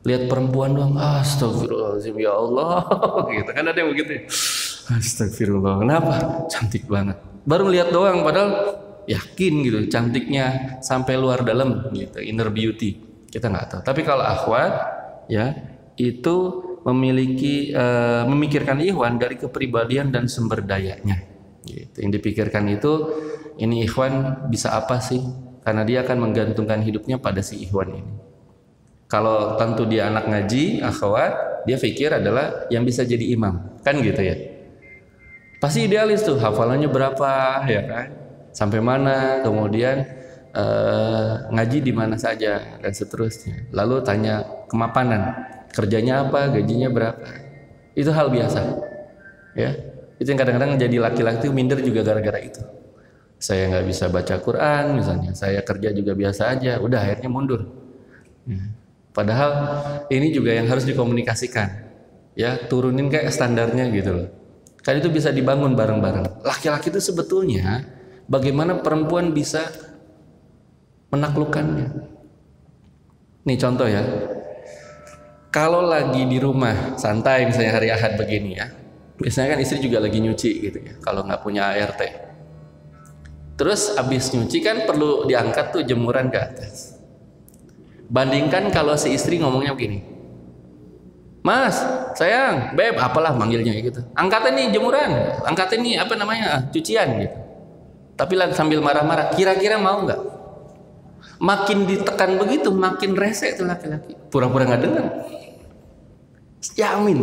Lihat perempuan doang, astagfirullahaladzim ya Allah, gitu kan, ada yang begitu. Astagfirullah, kenapa? Cantik banget. Baru lihat doang, padahal yakin gitu cantiknya sampai luar dalam gitu, inner beauty kita nggak tahu. Tapi kalau akhwat ya itu memikirkan ikhwan dari kepribadian dan sumber dayanya gitu. Yang dipikirkan itu ini ikhwan bisa apa sih, karena dia akan menggantungkan hidupnya pada si ikhwan ini. Kalau tentu dia anak ngaji akhwat, dia pikir adalah yang bisa jadi imam kan gitu ya. Pasti idealis tuh, hafalannya berapa ya kan, sampai mana, kemudian ngaji di mana saja dan seterusnya. Lalu tanya kemapanan, kerjanya apa, gajinya berapa. Itu hal biasa ya. Itu yang kadang-kadang jadi laki-laki itu minder juga gara-gara itu. Saya nggak bisa baca Quran misalnya, saya kerja juga biasa aja, udah akhirnya mundur ya. Padahal ini juga yang harus dikomunikasikan ya, turunin kayak standarnya gitu loh. Kan itu bisa dibangun bareng-bareng. Laki-laki itu sebetulnya bagaimana perempuan bisa menaklukkannya. Nih contoh ya, kalau lagi di rumah santai misalnya hari Ahad begini ya, biasanya kan istri juga lagi nyuci gitu ya, kalau nggak punya ART. Terus abis nyuci kan perlu diangkat tuh jemuran ke atas. Bandingkan kalau si istri ngomongnya begini, Mas, sayang, Beb, apalah manggilnya gitu. Angkatin nih jemuran, angkatin nih apa namanya cucian gitu. Tapi lagi sambil marah-marah, kira-kira mau nggak? Makin ditekan begitu, makin rese tuh laki-laki. Pura-pura nggak dengar. Yamin,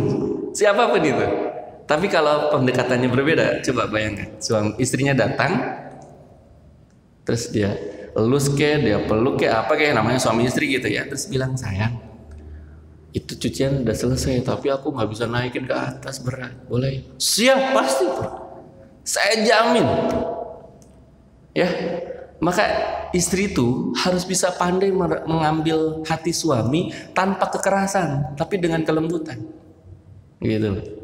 siapapun itu. Tapi kalau pendekatannya berbeda, coba bayangkan, suami istrinya datang. Terus dia elus dia peluk apa kayak namanya suami istri gitu ya. Terus bilang, sayang, itu cucian udah selesai, tapi aku nggak bisa naikin ke atas, berat. Boleh? Siap, pasti. Saya jamin. Ya, maka istri itu harus bisa pandai mengambil hati suami tanpa kekerasan, tapi dengan kelembutan. Gitu.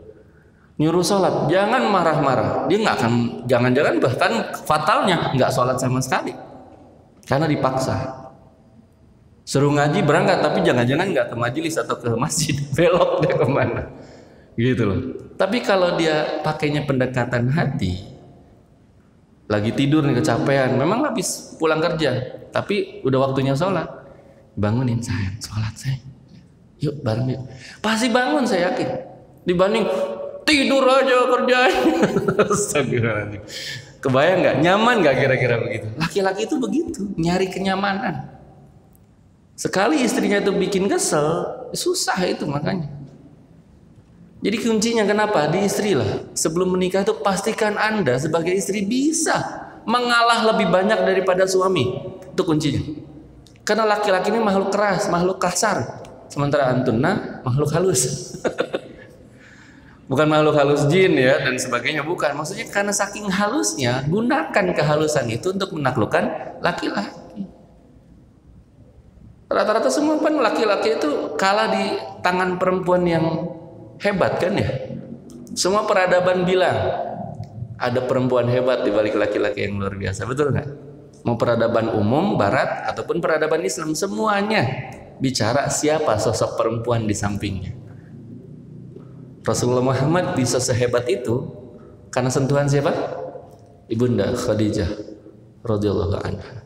Nyuruh sholat, jangan marah-marah. Dia nggak akan, jangan-jangan bahkan fatalnya nggak sholat sama sekali, karena dipaksa. Suruh ngaji berangkat, tapi jangan-jangan nggak ke majelis atau ke masjid, belok dia kemana, gitu loh. Tapi kalau dia pakainya pendekatan hati, lagi tidur nih kecapean, memang habis pulang kerja, tapi udah waktunya sholat, bangunin sayang, sholat sayang, yuk bareng yuk. Pasti bangun saya yakin, dibanding tidur aja kerjain. Astagfirullahaladzim. Kebayang nggak? Nyaman nggak kira-kira begitu? Laki-laki itu begitu, nyari kenyamanan. Sekali istrinya itu bikin kesel, susah itu makanya. Jadi kuncinya kenapa? Di istri lah. Sebelum menikah itu pastikan Anda sebagai istri bisa mengalah lebih banyak daripada suami. Itu kuncinya. Karena laki-laki ini makhluk keras, makhluk kasar. Sementara antuna makhluk halus. Bukan makhluk halus jin ya dan sebagainya, bukan. Maksudnya karena saking halusnya, gunakan kehalusan itu untuk menaklukkan laki-laki. Rata-rata semua kan laki-laki itu kalah di tangan perempuan yang hebat kan ya. Semua peradaban bilang ada perempuan hebat di balik laki-laki yang luar biasa, betul nggak? Mau peradaban umum, barat ataupun peradaban Islam, semuanya bicara siapa sosok perempuan di sampingnya. Rasulullah Muhammad bisa sehebat itu karena sentuhan siapa? Ibunda Khadijah radhiyallahu anha.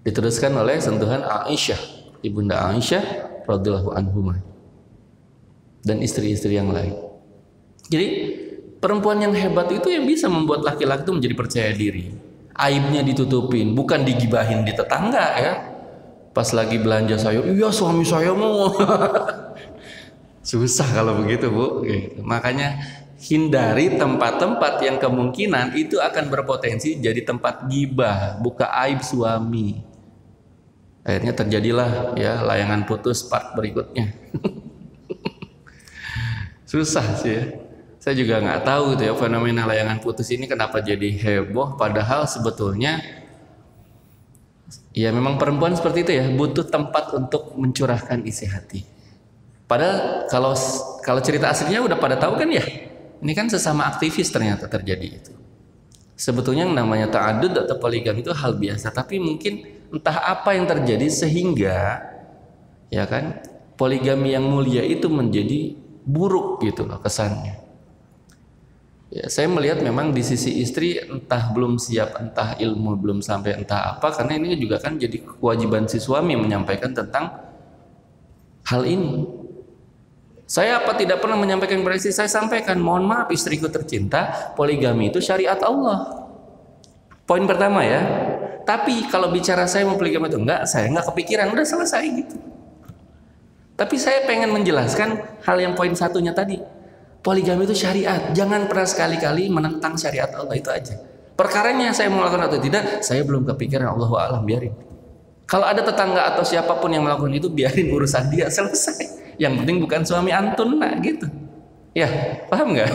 Diteruskan oleh sentuhan Aisyah, Ibunda Aisyah radhiyallahu anhuma, dan istri-istri yang lain. Jadi perempuan yang hebat itu yang bisa membuat laki-laki itu menjadi percaya diri. Aibnya ditutupin, bukan digibahin di tetangga ya. Pas lagi belanja sayur, iya suami saya mau. Susah kalau begitu Bu. Makanya hindari tempat-tempat yang kemungkinan itu akan berpotensi jadi tempat gibah, buka aib suami. Akhirnya terjadilah ya layangan putus part berikutnya. Susah sih ya. Saya juga nggak tahu gitu ya fenomena layangan putus ini kenapa jadi heboh. Padahal sebetulnya ya memang perempuan seperti itu ya, butuh tempat untuk mencurahkan isi hati. Padahal kalau cerita aslinya udah pada tahu kan ya. Ini kan sesama aktivis ternyata terjadi itu. Sebetulnya yang namanya ta'adud atau poligami itu hal biasa, tapi mungkin entah apa yang terjadi sehingga ya kan poligami yang mulia itu menjadi buruk gitu loh kesannya. Ya, saya melihat memang di sisi istri entah belum siap, entah ilmu belum sampai, entah apa, karena ini juga kan jadi kewajiban si suami menyampaikan tentang hal ini. Saya apa tidak pernah menyampaikan kepada istri, saya sampaikan, mohon maaf istriku tercinta, poligami itu syariat Allah. Poin pertama ya. Tapi kalau bicara saya mau poligami itu enggak, saya enggak kepikiran, udah selesai gitu. Tapi saya pengen menjelaskan hal yang poin satunya tadi. Poligami itu syariat, jangan pernah sekali-kali menentang syariat Allah, itu aja. Perkaranya saya mau melakukan atau tidak, saya belum kepikiran, Allahu a'lam, biarin. Kalau ada tetangga atau siapapun yang melakukan itu, biarin urusan dia, selesai. Yang penting bukan suami antun lah gitu. Ya, paham nggak?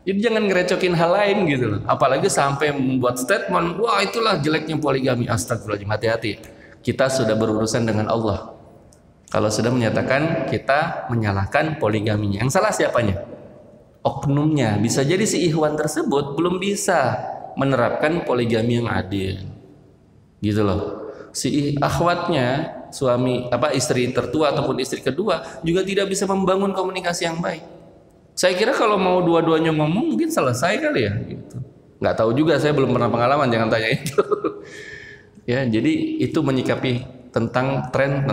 Jadi jangan ngerecokin hal lain gitu loh. Apalagi sampai membuat statement, wah itulah jeleknya poligami. Astagfirullahaladzim, hati-hati. Kita sudah berurusan dengan Allah. Kalau sudah menyatakan kita menyalahkan poligaminya, yang salah siapanya? Oknumnya. Bisa jadi si ikhwan tersebut belum bisa menerapkan poligami yang adil. gitu loh. Si akhwatnya, suami istri tertua ataupun istri kedua juga tidak bisa membangun komunikasi yang baik. Saya kira kalau mau dua-duanya ngomong mungkin selesai kali ya gitu. Nggak tahu juga, saya belum pernah pengalaman, jangan tanya itu. Ya, jadi itu menyikapi tentang tren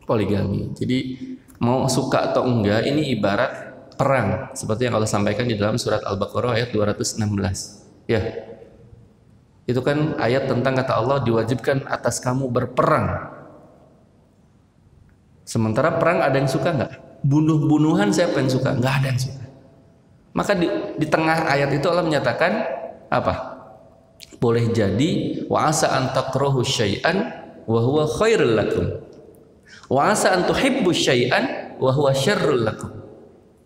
poligami. Jadi mau suka atau enggak, ini ibarat perang seperti yang Allah sampaikan di dalam surat Al-Baqarah ayat 216. Ya. Itu kan ayat tentang kata Allah, diwajibkan atas kamu berperang. Sementara perang ada yang suka nggak? Bunuh-bunuhan siapa yang suka? Nggak ada yang suka. Maka di tengah ayat itu Allah menyatakan apa? Boleh jadi wa asa an takrahu syai'an wa huwa khairul lakum. Wa asa an tuhibbu syai'an wa huwa syarrul lakum.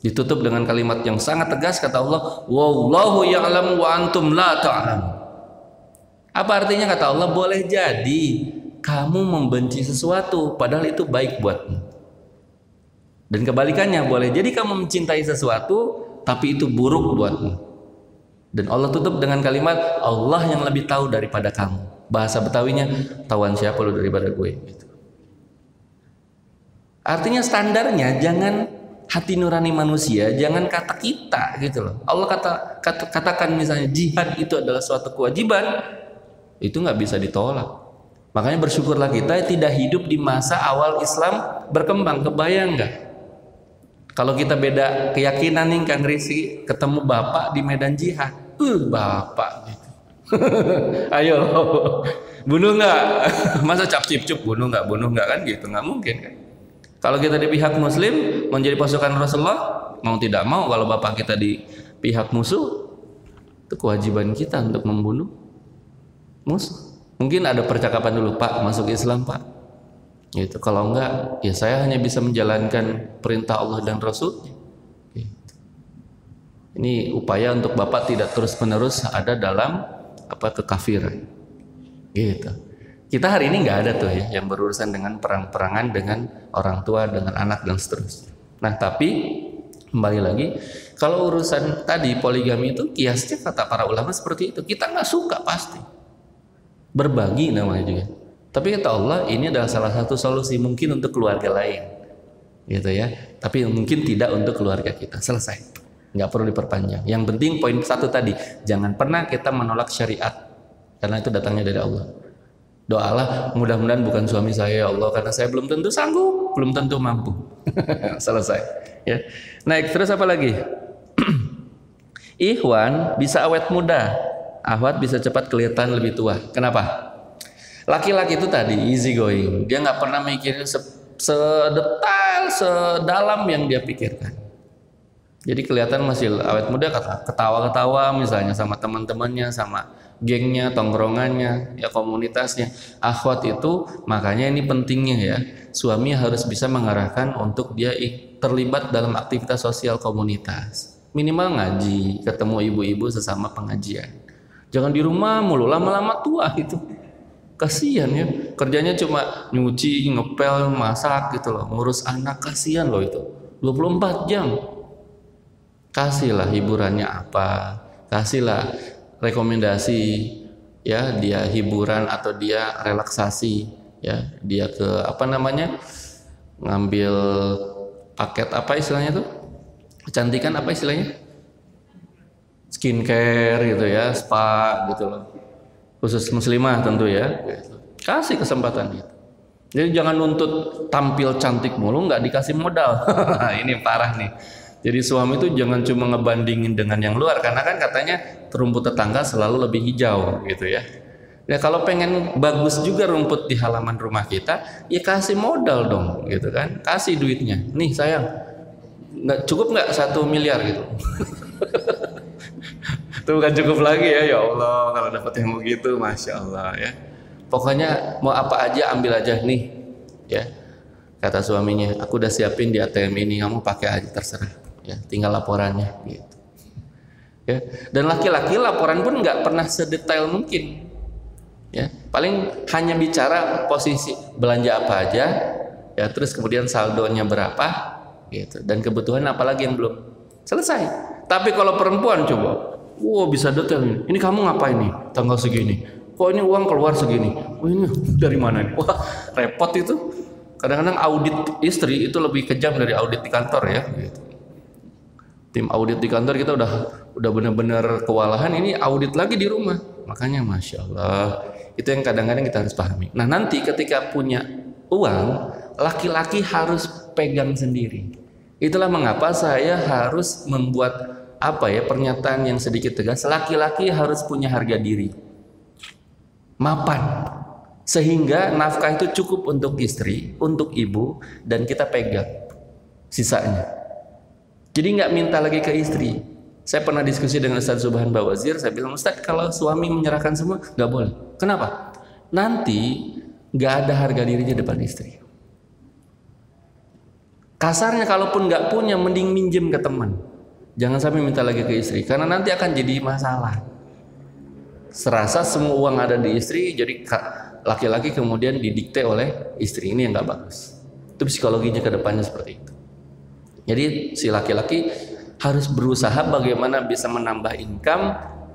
Ditutup dengan kalimat yang sangat tegas, kata Allah, wallahu ya'lamu wa antum la ta'lamun. Apa artinya kata Allah? Boleh jadi kamu membenci sesuatu padahal itu baik buatmu. Dan kebalikannya, boleh jadi kamu mencintai sesuatu tapi itu buruk buatmu. Dan Allah tutup dengan kalimat Allah yang lebih tahu daripada kamu. Bahasa Betawinya, tawan siapa lu daripada gue gitu. Artinya standarnya jangan hati nurani manusia, jangan kata kita gitu loh. Allah katakan misalnya jihad itu adalah suatu kewajiban, itu nggak bisa ditolak. Makanya bersyukurlah kita tidak hidup di masa awal Islam berkembang. Kebayang nggak? Kalau kita beda keyakinan nih Kang Risi, ketemu bapak di medan jihad, bapak gitu. Ayo, bunuh nggak? Masa cap cip cup bunuh nggak kan gitu, nggak mungkin kan? Kalau kita di pihak Muslim menjadi pasukan Rasulullah, mau tidak mau kalau bapak kita di pihak musuh, itu kewajiban kita untuk membunuh musuh. Mungkin ada percakapan dulu, Pak masuk Islam Pak. Gitu. Kalau enggak, ya saya hanya bisa menjalankan perintah Allah dan Rasul. Gitu. Ini upaya untuk bapak tidak terus-menerus ada dalam kekafiran. Gitu. Kita hari ini nggak ada tuh ya yang berurusan dengan perang-perangan dengan orang tua, dengan anak dan seterusnya. Nah tapi kembali lagi, kalau urusan tadi poligami itu kiasnya kata para ulama seperti itu. Kita nggak suka pasti. Berbagi namanya juga. Tapi kata Allah ini adalah salah satu solusi mungkin untuk keluarga lain, gitu ya. Tapi mungkin tidak untuk keluarga kita. Selesai, nggak perlu diperpanjang. Yang penting poin satu tadi, jangan pernah kita menolak syariat karena itu datangnya dari Allah. Doalah mudah-mudahan bukan suami saya ya Allah, karena saya belum tentu sanggup, belum tentu mampu. Selesai. Ya. Naik terus apa lagi? Ikhwan bisa awet muda, akhwat bisa cepat kelihatan lebih tua. Kenapa? Laki-laki itu tadi easy going, dia nggak pernah mikirin sedetail, sedalam yang dia pikirkan. Jadi kelihatan masih awet muda, ketawa-ketawa misalnya sama teman-temannya, sama gengnya, tongkrongannya, ya komunitasnya. Akhwat itu makanya ini pentingnya ya, suami harus bisa mengarahkan untuk dia terlibat dalam aktivitas sosial komunitas. Minimal ngaji, ketemu ibu-ibu sesama pengajian. Jangan di rumah mulu, lama-lama tua itu. Kasihan ya, kerjanya cuma nyuci, ngepel, masak gitu loh, ngurus anak, kasihan loh itu. 24 jam. Kasihlah hiburannya apa, kasihlah rekomendasi ya, dia hiburan atau dia relaksasi ya, dia ke ngambil paket apa istilahnya tuh, kecantikan apa istilahnya, skincare gitu ya, spa gitu loh, khusus muslimah tentu ya, kasih kesempatan gitu. Jadi jangan nuntut tampil cantik mulu nggak dikasih modal. Ini parah nih. Jadi suami itu jangan cuma ngebandingin dengan yang luar, karena kan katanya rumput tetangga selalu lebih hijau gitu ya. Ya kalau pengen bagus juga rumput di halaman rumah kita, ya kasih modal dong gitu kan, kasih duitnya. Nih sayang, cukup nggak 1 miliar gitu. Itu bukan cukup lagi ya Allah, kalau dapat yang begitu, masya Allah ya. Pokoknya mau apa aja ambil aja nih, ya. Kata suaminya, aku udah siapin di ATM ini, kamu pakai aja terserah. Ya, tinggal laporannya gitu. Ya, dan laki-laki laporan pun nggak pernah sedetail mungkin. Ya, paling hanya bicara posisi belanja apa aja, ya terus kemudian saldonya berapa, gitu. Dan kebutuhan apalagi yang belum selesai. Tapi kalau perempuan coba, wow bisa detail ini. Ini kamu ngapain nih tanggal segini? kok ini uang keluar segini? Oh ini dari mana nih? Wah repot itu. Kadang-kadang audit istri itu lebih kejam dari audit di kantor ya. Gitu. Tim audit di kantor kita udah benar-benar kewalahan, ini audit lagi di rumah. Makanya masya Allah, itu yang kadang-kadang kita harus pahami. Nah nanti ketika punya uang, laki-laki harus pegang sendiri. Itulah mengapa saya harus membuat pernyataan yang sedikit tegas. Laki-laki harus punya harga diri, mapan, sehingga nafkah itu cukup untuk istri, untuk ibu, dan kita pegang sisanya. Jadi nggak minta lagi ke istri. Saya pernah diskusi dengan Ustadz Subhan Bawazir, saya bilang, Ustadz kalau suami menyerahkan semua nggak boleh. Kenapa? Nanti nggak ada harga dirinya depan istri. Kasarnya kalaupun nggak punya, mending minjem ke teman. Jangan sampai minta lagi ke istri, karena nanti akan jadi masalah. Serasa semua uang ada di istri, jadi laki-laki kemudian didikte oleh istri. Ini yang nggak bagus. Itu psikologinya ke depannya seperti itu. Jadi si laki-laki harus berusaha bagaimana bisa menambah income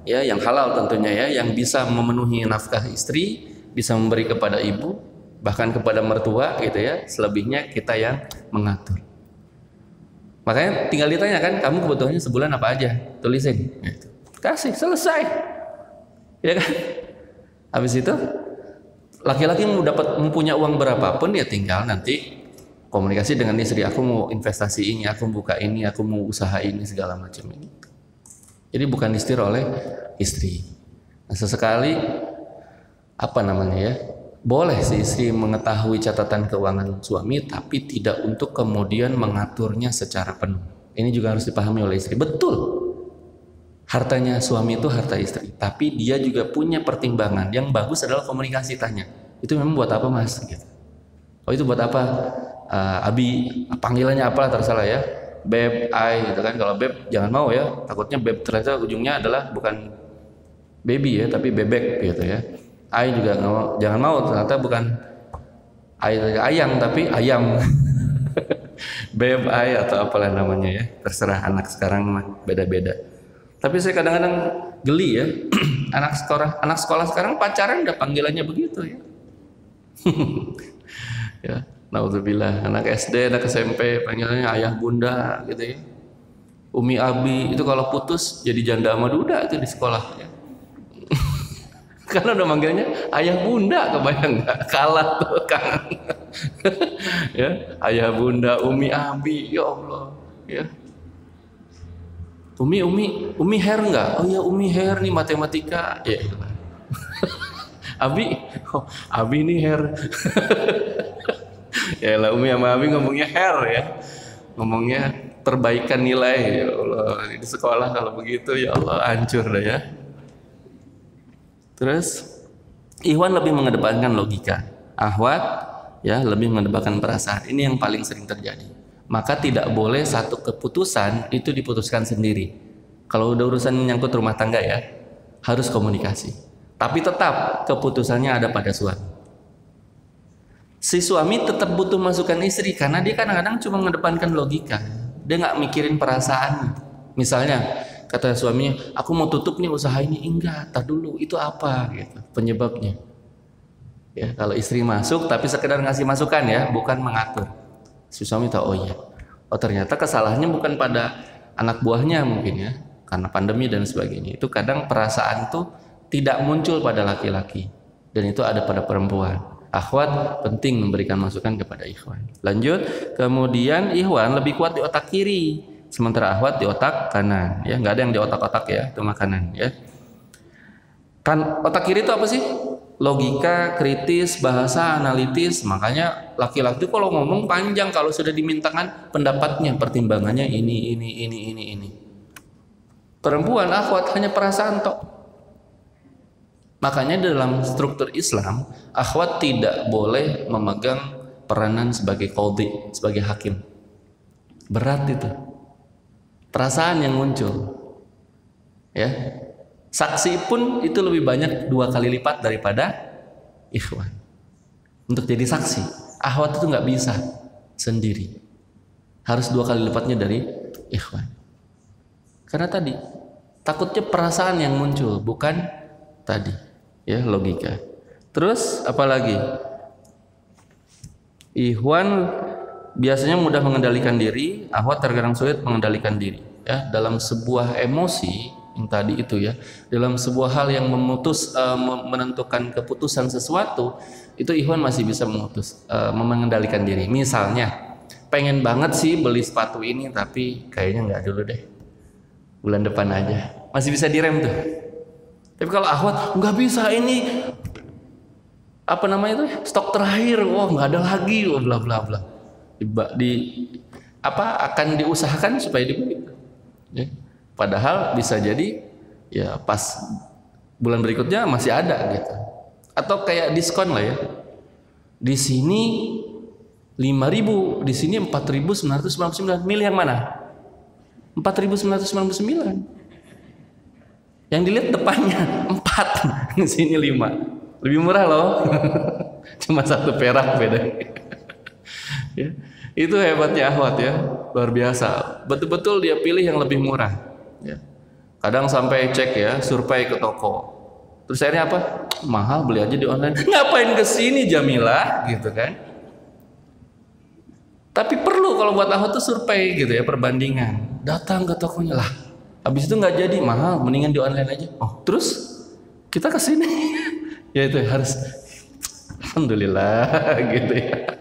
ya yang halal tentunya ya, yang bisa memenuhi nafkah istri, bisa memberi kepada ibu, bahkan kepada mertua gitu ya. Selebihnya kita yang mengatur. Makanya tinggal ditanya kan, kamu kebutuhannya sebulan apa aja? Tulisin. Gitu. Kasih, selesai. Ya kan? Habis itu laki-laki mempunyai uang berapapun, ya tinggal nanti komunikasi dengan istri, aku mau investasi ini, aku buka ini, aku mau usaha ini, segala macam ini. Jadi bukan disetir oleh istri. Nah, sesekali boleh si istri mengetahui catatan keuangan suami, tapi tidak untuk kemudian mengaturnya secara penuh. Ini juga harus dipahami oleh istri. Betul, hartanya suami itu harta istri, tapi dia juga punya pertimbangan. Yang bagus adalah komunikasi, tanya, itu memang buat apa mas? Gitu. Oh itu buat apa? Abi, panggilannya apalah tersalah ya, beb, ai, gitu kan. Kalau beb jangan mau ya, takutnya beb ternyata ujungnya adalah bukan baby ya, tapi bebek gitu ya. Ai juga jangan mau ternyata bukan ayam tapi ayam. Beb, ai atau apalah namanya ya, terserah, anak sekarang mah beda-beda. Tapi saya kadang-kadang geli ya, anak sekolah sekarang pacaran udah panggilannya begitu ya. Ya, naudzubillah, anak SD, anak SMP panggilannya ayah bunda gitu ya. Umi abi itu kalau putus jadi janda sama duda itu di sekolah ya. Karena udah manggilnya ayah bunda, kebayang nggak? Kalah tuh kan. Ya, ayah bunda, umi abi, ya Allah ya. Umi hair nggak? Oh ya umi hair nih, matematika ya. Abi, abi nih hair. Ya lah, umi sama abi ngomongnya hair ya, ngomongnya perbaikan nilai. Ya Allah, di sekolah kalau begitu ya Allah hancur dah ya. Terus Ikhwan lebih mengedepankan logika, Akhwat ya lebih mengedepankan perasaan. Ini yang paling sering terjadi. Maka tidak boleh satu keputusan itu diputuskan sendiri. Kalau udah urusan menyangkut rumah tangga ya, harus komunikasi. Tapi tetap keputusannya ada pada suami. Si suami tetap butuh masukan istri, karena dia kadang-kadang cuma mengedepankan logika. Dia nggak mikirin perasaan. Misalnya kata suaminya, aku mau tutup nih usaha ini. Enggak, tar dulu, itu apa gitu penyebabnya. Ya, kalau istri masuk tapi sekedar ngasih masukan ya, bukan mengatur. Si suami tahu, oh iya, oh ternyata kesalahannya bukan pada anak buahnya mungkin ya, karena pandemi dan sebagainya. Itu kadang perasaan tuh tidak muncul pada laki-laki, dan itu ada pada perempuan. Akhwat penting memberikan masukan kepada ikhwan. Lanjut, kemudian ikhwan lebih kuat di otak kiri, sementara akhwat di otak kanan ya, nggak ada yang di otak-otak ya, itu makanan ya. Kan otak kiri itu apa sih? Logika, kritis, bahasa, analitis. Makanya laki-laki kalau ngomong panjang kalau sudah dimintakan pendapatnya, pertimbangannya ini. Perempuan akhwat hanya perasaan tok. Makanya dalam struktur Islam, akhwat tidak boleh memegang peranan sebagai qadhi, sebagai hakim. Berat itu. Perasaan yang muncul. Ya. Saksi pun itu lebih banyak 2 kali lipat daripada ikhwan. Untuk jadi saksi, akhwat itu nggak bisa sendiri. Harus 2 kali lipatnya dari ikhwan. Karena tadi takutnya perasaan yang muncul, bukan tadi. Ya, logika. Terus apalagi? Ikhwan biasanya mudah mengendalikan diri, akhwat terkadang sulit mengendalikan diri. Ya, dalam sebuah emosi yang tadi itu ya, dalam sebuah hal yang menentukan keputusan sesuatu, itu ikhwan masih bisa mengendalikan diri. Misalnya, pengen banget sih beli sepatu ini, tapi kayaknya nggak dulu deh, bulan depan aja. Masih bisa direm tuh. Tapi kalau akhwat nggak bisa, ini apa namanya itu, stok terakhir, wah nggak ada lagi, wah bla bla bla. Akan diusahakan supaya dibeli. Ya. Padahal bisa jadi ya pas bulan berikutnya masih ada gitu. Atau kayak diskon lah ya. Di sini 5.000, di sini 4.999. Milih yang mana? 4.999. Yang dilihat depannya 4, di sini 5. Lebih murah loh. Cuma 1 perak beda. Ya. Itu hebatnya akhwat ya, luar biasa. Betul-betul dia pilih yang lebih murah. Ya. Kadang sampai cek ya, survei ke toko. Terus akhirnya apa? Mahal, beli aja di online. Ngapain kesini Jamilah, gitu kan? Tapi perlu kalau buat akhwat tuh survei gitu ya, perbandingan. Datang ke tokonya lah. Habis itu nggak jadi, mahal, mendingan di online aja. Oh, terus kita kesini. Ya itu harus, alhamdulillah gitu ya.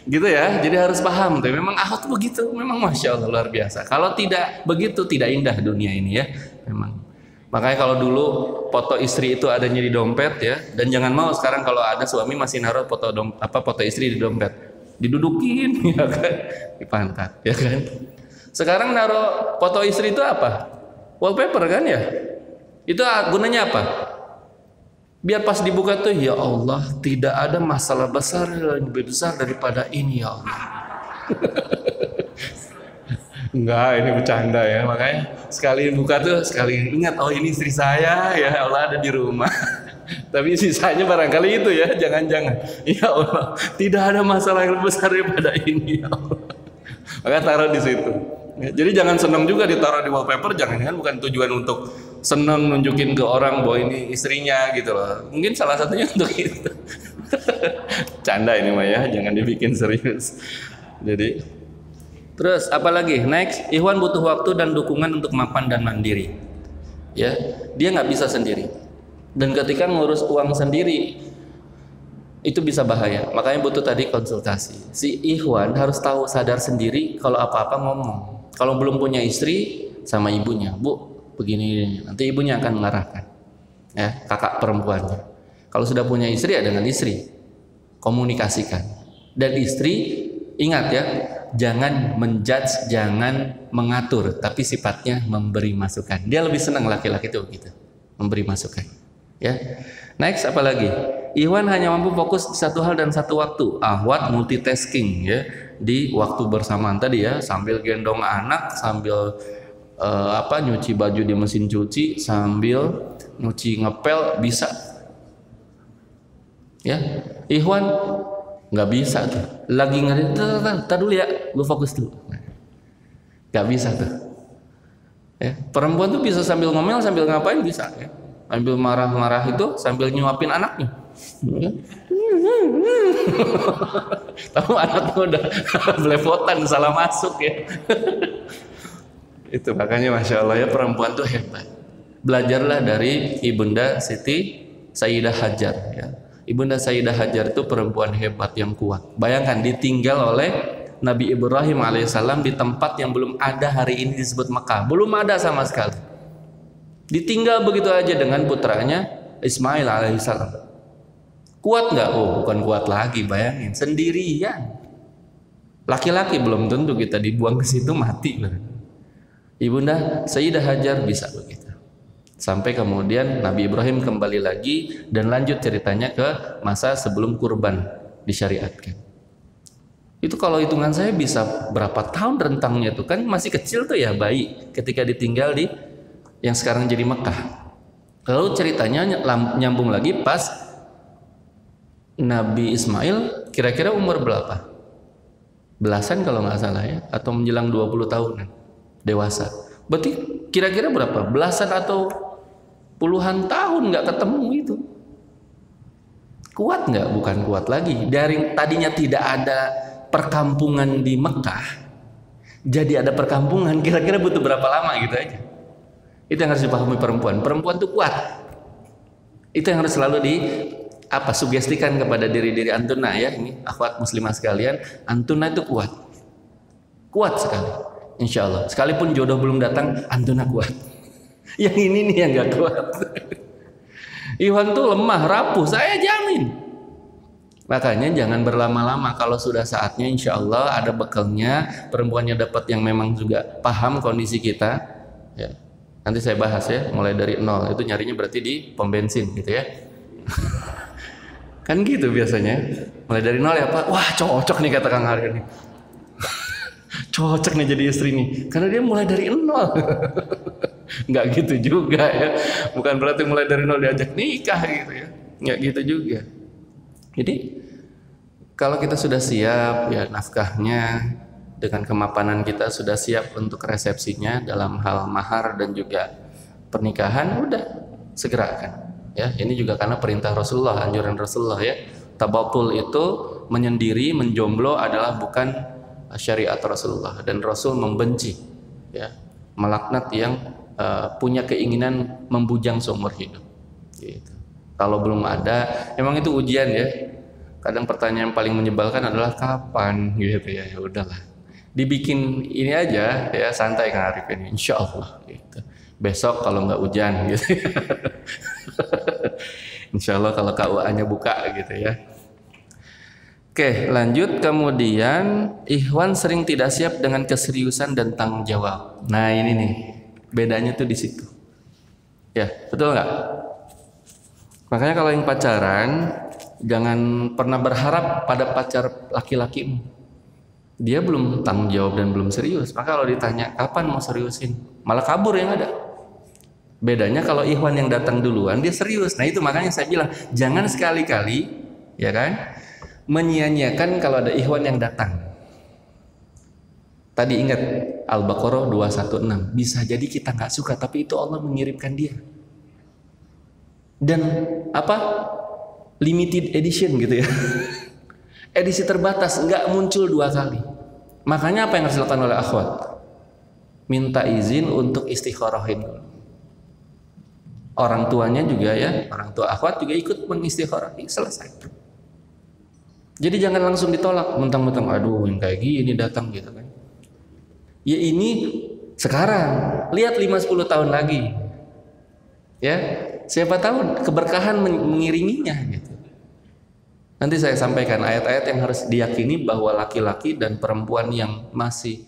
Gitu ya, jadi harus paham tuh. Memang akhwat tuh begitu, memang masya Allah luar biasa. Kalau tidak begitu, tidak indah dunia ini ya. Memang. Makanya kalau dulu foto istri itu adanya di dompet ya, dan jangan mau sekarang kalau ada suami masih naruh foto istri di dompet, didudukin ya kan, di pantat ya kan. Sekarang naruh foto istri itu apa? Wallpaper kan ya. Itu gunanya apa? Biar pas dibuka tuh, ya Allah, tidak ada masalah besar yang lebih besar daripada ini ya Allah. Enggak, ini bercanda ya. Makanya sekali buka tuh, sekali ingat, oh ini istri saya ya Allah ada di rumah. Tapi sisanya barangkali itu ya, jangan-jangan. Ya Allah, tidak ada masalah yang lebih besar daripada ini ya Allah. Maka taruh di situ. Ya, jadi jangan senang juga ditaruh di wallpaper, jangan-jangan bukan tujuan untuk senang nunjukin ke orang bahwa ini istrinya gitu loh. Mungkin salah satunya untuk itu. Canda ini mah ya, jangan dibikin serius. Jadi terus apalagi next, ikhwan butuh waktu dan dukungan untuk mapan dan mandiri. Ya, dia nggak bisa sendiri. Dan ketika ngurus uang sendiri itu bisa bahaya. Makanya butuh tadi konsultasi. Si ikhwan harus tahu, sadar sendiri kalau apa-apa ngomong. Kalau belum punya istri sama ibunya, Bu, begini, nanti ibunya akan mengarahkan. Ya, kakak perempuannya. Kalau sudah punya istri ya dengan istri. Komunikasikan. Dan istri ingat ya, jangan menjudge, jangan mengatur, tapi sifatnya memberi masukan. Dia lebih senang laki-laki itu begitu, memberi masukan. Ya. Next apa lagi? Ikhwan hanya mampu fokus di satu hal dan satu waktu. Akhwat multitasking ya, di waktu bersamaan tadi ya, sambil gendong anak, sambil nyuci baju di mesin cuci, sambil nyuci ngepel bisa. Ya, ikhwan nggak bisa tuh. Lagi ngeri, tar dulu ya, gue fokus dulu. Nggak bisa tuh. Ya, perempuan tuh bisa sambil ngomel, sambil ngapain bisa. Ya. Sambil marah-marah itu, sambil nyuapin anaknya. Ya. Tahu anaknya udah belepotan, salah masuk ya. Itu makanya masya Allah ya, perempuan tuh hebat. Belajarlah dari Ibunda Siti Sayyidah Hajar ya. Ibunda Sayyidah Hajar itu perempuan hebat yang kuat. Bayangkan ditinggal oleh Nabi Ibrahim alaihissalam di tempat yang belum ada hari ini disebut Mekah. Belum ada sama sekali. Ditinggal begitu aja dengan putranya Ismail alaihissalam. Kuat nggak? Oh, bukan kuat lagi, bayangin sendirian. Laki-laki belum tentu kita dibuang ke situ mati. Ibunda Sayyidah Hajar bisa begitu. Sampai kemudian Nabi Ibrahim kembali lagi dan lanjut ceritanya ke masa sebelum kurban disyariatkan. Itu kalau hitungan saya bisa berapa tahun rentangnya tuh, kan masih kecil tuh ya, bayi ketika ditinggal di yang sekarang jadi Mekah. Lalu ceritanya nyambung lagi pas Nabi Ismail kira-kira umur berapa? Belasan kalau nggak salah ya, atau menjelang 20 tahunan dewasa. Berarti kira-kira berapa? Belasan atau puluhan tahun nggak ketemu itu. Kuat nggak? Bukan kuat lagi. Dari tadinya tidak ada perkampungan di Mekah, jadi ada perkampungan. Kira-kira butuh berapa lama gitu aja. Itu yang harus dipahami perempuan. Perempuan tuh kuat. Itu yang harus selalu sugestikan kepada diri-diri antuna ya. Ini akhwat muslimah sekalian, antuna itu kuat. Kuat sekali. Insya Allah. Sekalipun jodoh belum datang, antuna kuat. Yang ini nih yang nggak kuat. Ikhwan tuh lemah, rapuh, saya jamin. Makanya jangan berlama-lama. Kalau sudah saatnya insya Allah ada bekalnya, perempuannya dapat yang memang juga paham kondisi kita ya. Nanti saya bahas ya, mulai dari nol. Itu nyarinya berarti di pom bensin gitu ya. Kan gitu biasanya. Mulai dari nol ya Pak. Wah cocok nih kata Kang Arif nih. Cocok nih jadi istri nih. Karena dia mulai dari nol. Nggak gitu juga ya, bukan berarti mulai dari nol diajak nikah gitu ya, nggak gitu juga. Jadi kalau kita sudah siap ya nafkahnya, dengan kemapanan kita sudah siap untuk resepsinya dalam hal mahar dan juga pernikahan, udah segerakan ya. Ini juga karena perintah Rasulullah, anjuran Rasulullah ya. Tabatul itu menyendiri, menjomblo adalah bukan syariat Rasulullah, dan Rasul membenci ya, melaknat yang punya keinginan membujang seumur hidup gitu. Kalau belum ada, emang itu ujian ya. Kadang pertanyaan yang paling menyebalkan adalah kapan gitu ya. Ya udahlah, dibikin ini aja ya, santai Kang Arif ini, insya Allah gitu. Besok kalau nggak hujan gitu. Insya Allah kalau KUA-nya buka gitu ya. Oke, lanjut. Kemudian ikhwan sering tidak siap dengan keseriusan dan tanggung jawab. Nah ini nih bedanya tuh di situ. Ya, betul nggak? Makanya kalau yang pacaran, jangan pernah berharap pada pacar laki-lakimu. Dia belum tanggung jawab dan belum serius. Maka kalau ditanya kapan mau seriusin, malah kabur yang ada. Bedanya kalau ikhwan yang datang duluan, dia serius. Nah itu makanya saya bilang, jangan sekali-kali, ya kan, menyia-nyiakan kalau ada ikhwan yang datang. Tadi ingat Al-Baqarah 216. Bisa jadi kita nggak suka, tapi itu Allah mengirimkan dia. Dan limited edition gitu ya. Edisi terbatas, nggak muncul 2 kali. Makanya apa yang harus dilakukan oleh akhwat? Minta izin untuk istikharahin dulu. Orang tuanya juga ya, orang tua akhwat juga ikut mengistikharahi, selesai. Jadi jangan langsung ditolak mentang-mentang aduh yang kayak gini datang gitu kan. Ya ini sekarang, lihat 5-10 tahun lagi. Ya, siapa tahu keberkahan mengiringinya gitu. Nanti saya sampaikan ayat-ayat yang harus diyakini bahwa laki-laki dan perempuan yang masih